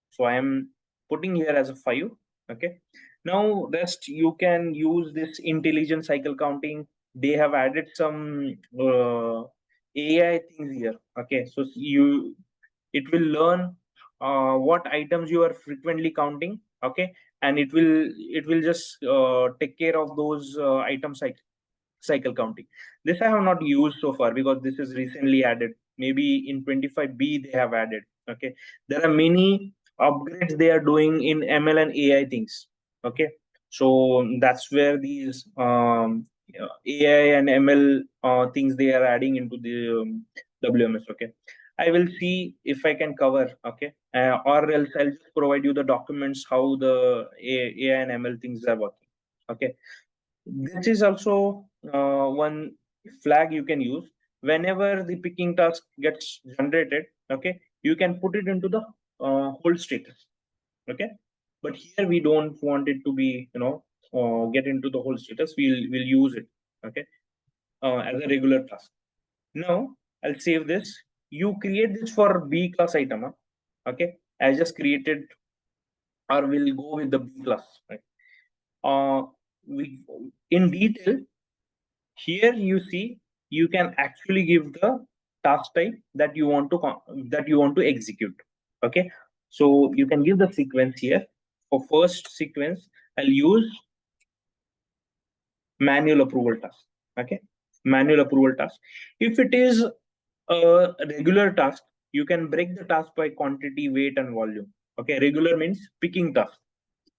B: So I am putting here as a 5. Okay. Now rest you can use this intelligent cycle counting. They have added some AI things here. Okay, so it will learn what items you are frequently counting. Okay, and it will just take care of those item cycle counting. This I have not used so far because this is recently added. Maybe in 25B they have added. Okay, there are many upgrades they are doing in ML and AI things. Okay, so that's where these AI and ML things they are adding into the WMS. Okay, I will see if I can cover. Okay, or else I'll just provide you the documents how the AI and ML things are working. Okay, this is also one flag you can use whenever the picking task gets generated. Okay, you can put it into the hold status. Okay, but here we don't want it to be get into the hold status. We'll use it. Okay, as a regular task. Now I'll save this. You create this for B class item. Okay, I just created, or we'll go with the B class. Right. We in detail here you see you can actually give the task type that you want to execute. Okay, so you can give the sequence here. For first sequence, I'll use manual approval task. Okay, manual approval task. If it is a regular task, you can break the task by quantity, weight, and volume. Okay, regular means picking task.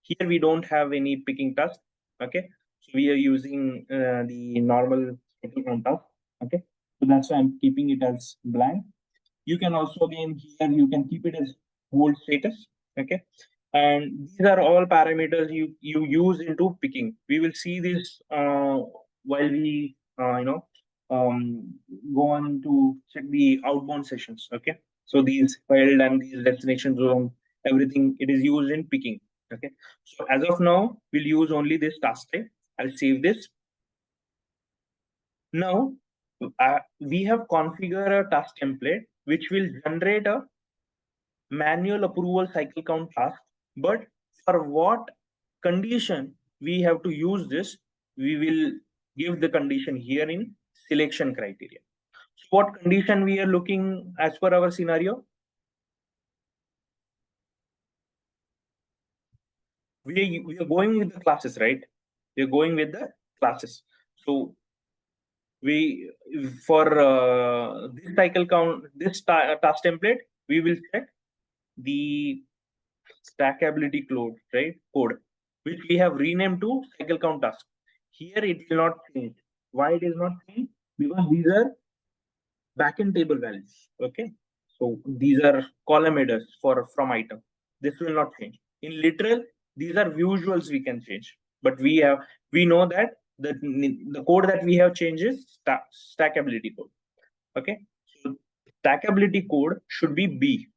B: Here we don't have any picking task. Okay, so we are using the normal cycle count task. Okay, so that's why I'm keeping it as blank. You can also again here you can keep it as hold status. Okay, and these are all parameters you use into picking. We will see this while we go on to check the outbound sessions. Okay, so these failed and these destination zone, everything it is used in picking. Okay, so as of now we'll use only this task type. I'll save this. Now we have configured a task template which will generate a manual approval cycle count task. But for what condition we have to use this, we will give the condition here in selection criteria. So what condition we are looking as per our scenario? We are going with the classes, right? We are going with the classes. So we for this cycle count, this task template, we will set the stackability code, right? Code, which we have renamed to cycle count task. Here it will not change. Why it is not changed? Because these are backend table values. Okay, so these are column headers from item. This will not change. In literal, these are visuals we can change, but we know that the code that we have changed is stackability code. Okay, so stackability code should be B.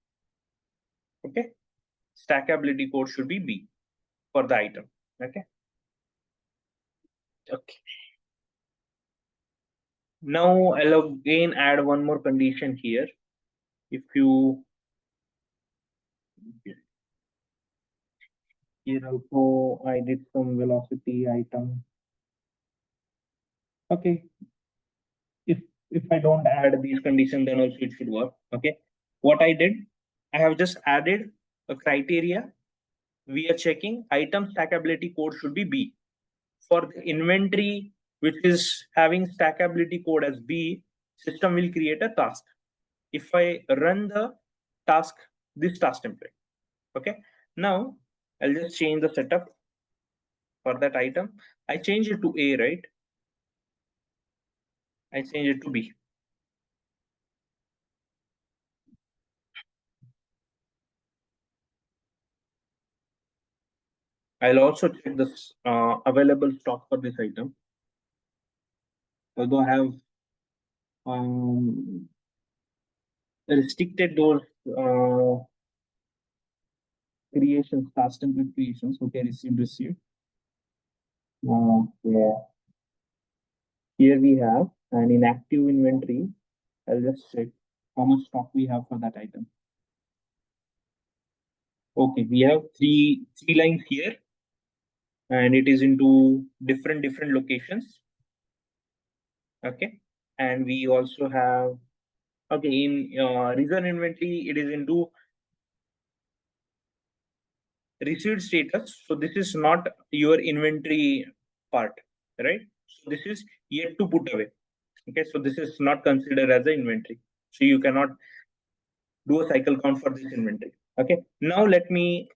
B: Okay, stackability code should be B for the item. Okay. Okay. Now I'll again add one more condition here. If you here also I did some velocity item. Okay. If I don't add these conditions, then also it should work. Okay. What I did, I have just added a criteria. We are checking item stackability code should be B. For the inventory, which is having stackability code as B, system will create a task. If I run the task, this task template. Okay. Now I'll just change the setup for that item. I change it to A, right? I change it to B. I'll also check this available stock for this item. Although I have restricted those creations, task template creations. Okay, received. Yeah. Here we have an inactive inventory. I'll just check how much stock we have for that item. Okay, we have three lines here, and it is into different locations. Okay, and we also have in reserve inventory, it is into received status. So this is not your inventory part, right? So this is yet to put away. Okay, so this is not considered as an inventory. So you cannot do a cycle count for this inventory. Okay, now let me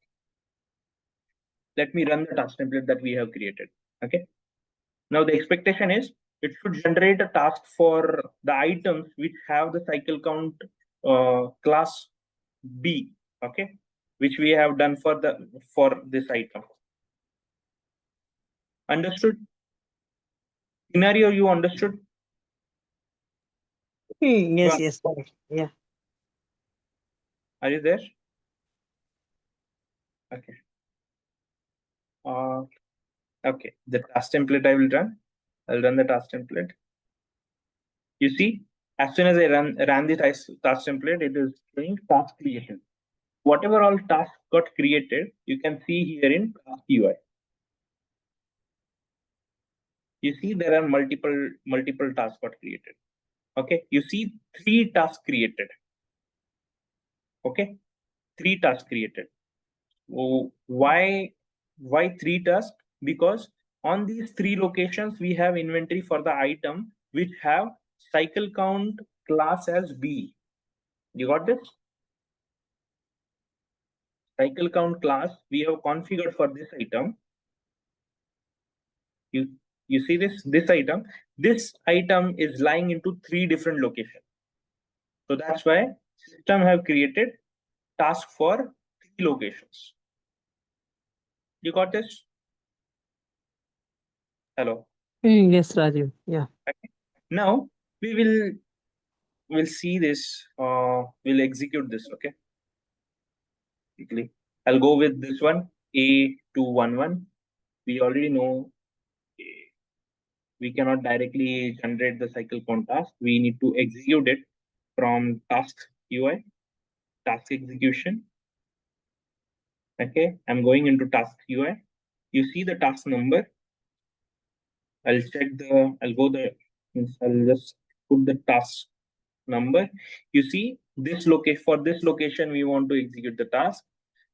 B: run the task template that we have created. Okay, now the expectation is it should generate a task for the items which have the cycle count class B. Okay, which we have done for this item. Understood? Scenario, you understood?
C: Yes,
B: Well,
C: yes. Yeah.
B: are you there? Okay. Okay, the task template I will run. I'll run the task template. You see, as soon as I ran the task template, it is showing task creation. Whatever all tasks got created, you can see here in task UI. You see there are multiple tasks got created. Okay, you see 3 tasks created. Okay, 3 tasks created. Oh, why 3 tasks? Because on these 3 locations we have inventory for the item which have cycle count class as B. You got this? Cycle count class we have configured for this item. You see this item. This item is lying into 3 different locations. So that's why system have created task for 3 locations. You got this? Hello.
C: Yes, Rajiv. Yeah.
B: Okay. Now we'll see this. We'll execute this. Okay. Quickly. I'll go with this one, A211. We already know we cannot directly generate the cycle count task. We need to execute it from task UI, task execution. Okay, I'm going into task UI. You see the task number. I'll just put the task number. You see this location, for this location, we want to execute the task.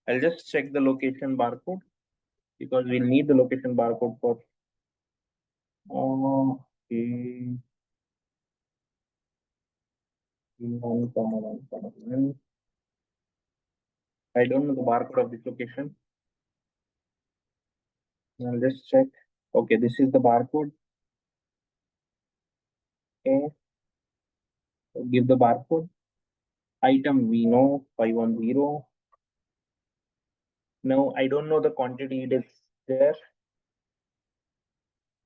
B: I'll just check the location barcode because we'll need the location barcode for okay. 1, I don't know the barcode of this location. I'll just check. Okay, this is the barcode. Okay, so give the barcode. Item we know 510. Now I don't know the quantity it is there.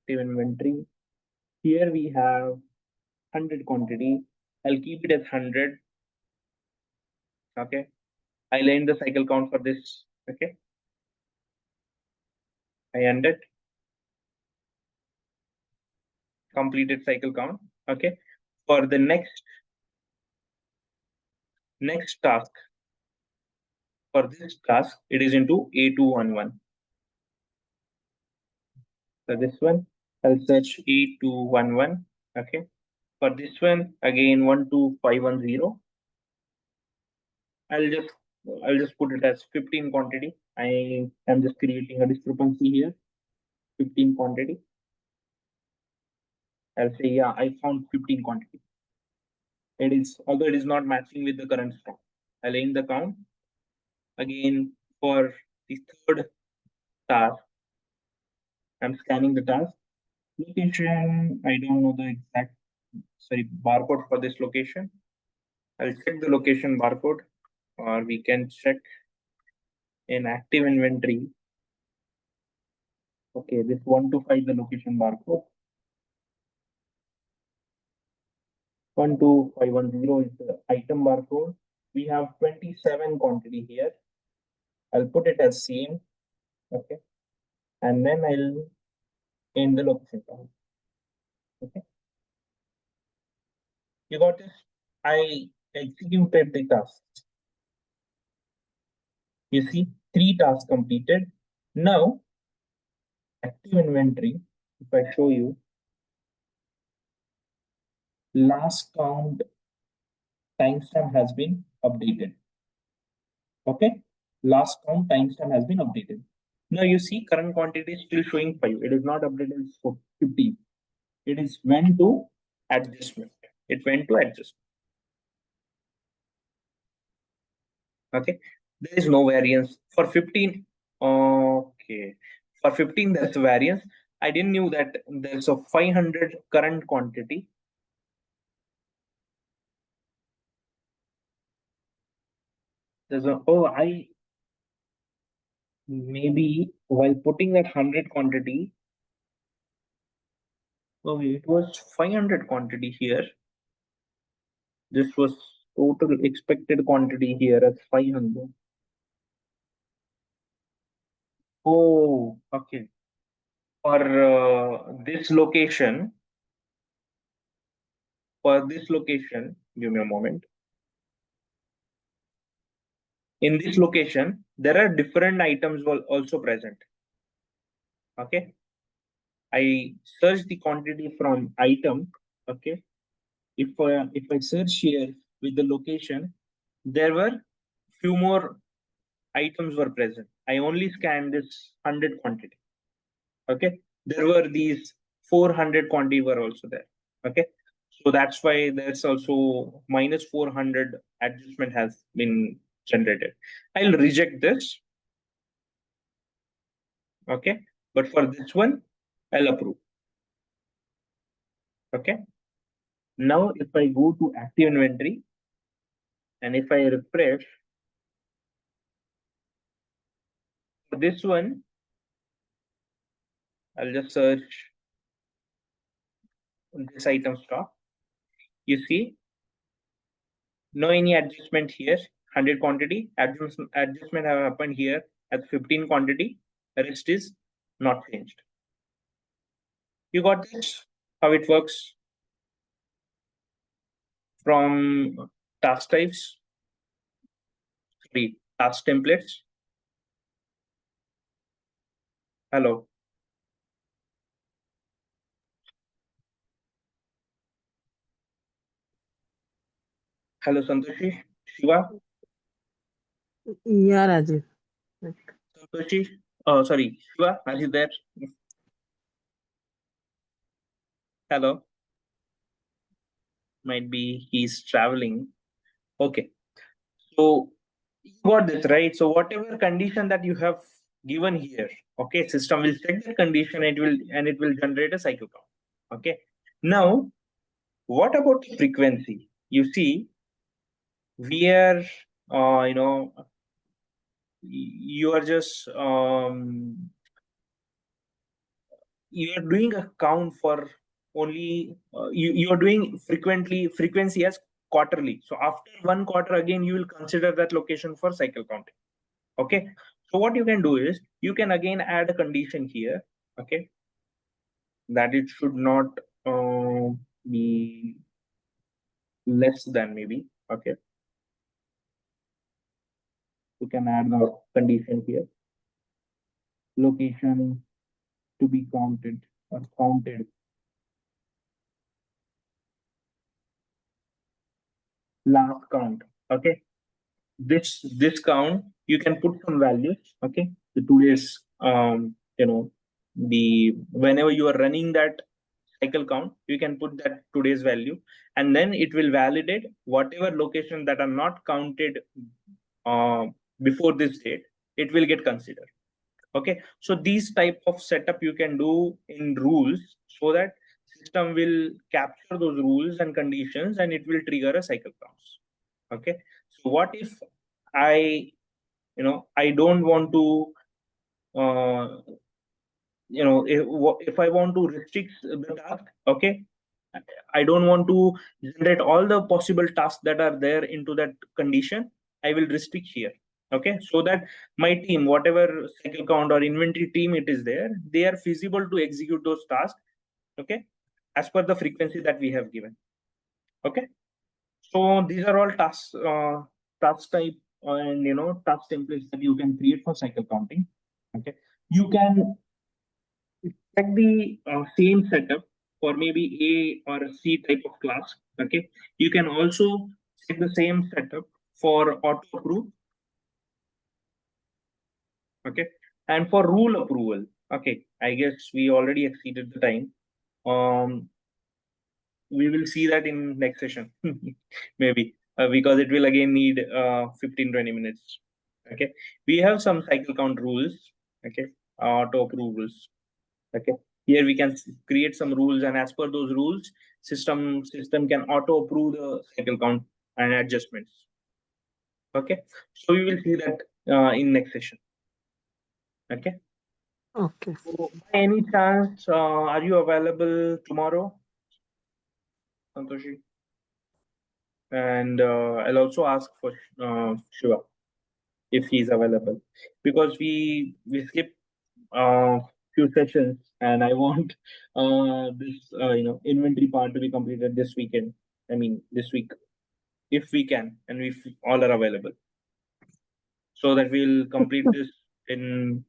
B: Active inventory. Here we have 100 quantity. I'll keep it as 100. Okay. I'll end the cycle count for this. Okay. I end it. Completed cycle count. Okay. For the next task, for this task, it is into A211. So this one, I'll search A211. Okay. For this one, again 12510. I'll just put it as 15 quantity. I am just creating a discrepancy here. 15 quantity. I'll say, yeah, I found 15 quantity. It is, although it is not matching with the current stock. I'll end the count. Again, for the third task, I'm scanning the task. Location, I don't know the exact, barcode for this location. I'll check the location barcode, or we can check in active inventory. Okay, this 125 the location barcode. 12510 is the item barcode. We have 27 quantity here. I'll put it as same. Okay. And then I'll end the location count. Okay. You got this? I executed the task. You see, 3 tasks completed. Now, active inventory, if I show you, last count timestamp has been updated. Okay. Last count timestamp has been updated. Now you see current quantity is still showing 5. It is not updated for 15. It is went to adjustment. It went to adjustment. Okay. there is no variance. For 15, okay. For 15, there's a variance. I didn't knew that there's a 500 current quantity. There's a, maybe while putting that 100 quantity, it was 500 quantity here. This was total expected quantity here as 500. Oh, okay. For this location, give me a moment. In this location, there are different items also present. Okay. I search the quantity from item. Okay. If I search here with the location, there were few more items were present. I only scanned this 100 quantity. Okay. There were these 400 quantity were also there. Okay. So that's why there's also minus 400 adjustment has been generated. I'll reject this. Okay. But for this one, I'll approve. Okay. Now, if I go to active inventory and if I refresh for this one, I'll just search this item stock. You see, no any adjustment here. 100 quantity adjustment have happened here at 15 quantity. The rest is not changed. You got this? How it works? From task types, task templates. Hello. Hello, Santoshi. Shiva.
C: Yeah, Rajiv.
B: Santoshi. Sorry, Shiva. Are you there? Hello. Might be he's traveling. Okay. So you got this, right? So whatever condition that you have given here, okay, system will check the condition, it will generate a cycle count. Okay. Now, what about frequency? You see, we are you are just you are doing a count for only you are doing frequency as quarterly. So after one quarter, again you will consider that location for cycle counting. Okay. So what you can do is you can again add a condition here. Okay. That it should not be less than maybe. Okay. You can add the condition here. Location to be counted or counted. Last count. Okay. This count you can put some values. Okay. The today's the whenever you are running that cycle count, you can put that today's value, and then it will validate whatever location that are not counted before this date, it will get considered. Okay. So these type of setup you can do in rules so that system will capture those rules and conditions and it will trigger a cycle counts. Okay. So what if I I don't want to if I want to restrict the task, okay, I don't want to generate all the possible tasks that are there into that condition. I will restrict here. Okay, so that my team, whatever cycle count or inventory team it is there, they are feasible to execute those tasks. Okay, as per the frequency that we have given. Okay, so these are all tasks, task type and task templates that you can create for cycle counting. Okay, you can check the same setup for maybe A or C type of class. Okay, you can also set the same setup for auto approve. Okay, and for rule approval. Okay, I guess we already exceeded the time. We will see that in next session maybe because it will again need 15-20 minutes. Okay, we have some cycle count rules. Okay, auto approve rules. Okay, here we can create some rules, and as per those rules, system can auto approve the cycle count and adjustments. Okay, so we will see that in next session. Okay.
C: Okay.
B: So by any chance, are you available tomorrow, Santoshi? And I'll also ask for Shiva if he's available, because we skip few sessions, and I want this inventory part to be completed this weekend. I mean this week, if we can, and if all are available, so that we'll complete this in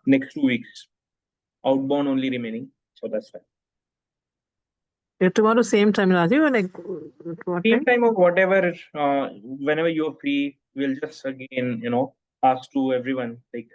B: next 2 weeks. Outbound only remaining, so that's fine.
C: Tomorrow same time, Rajiv, or like what
B: Same
C: time?
B: time or whatever, whenever you're free, we'll just again ask to everyone, like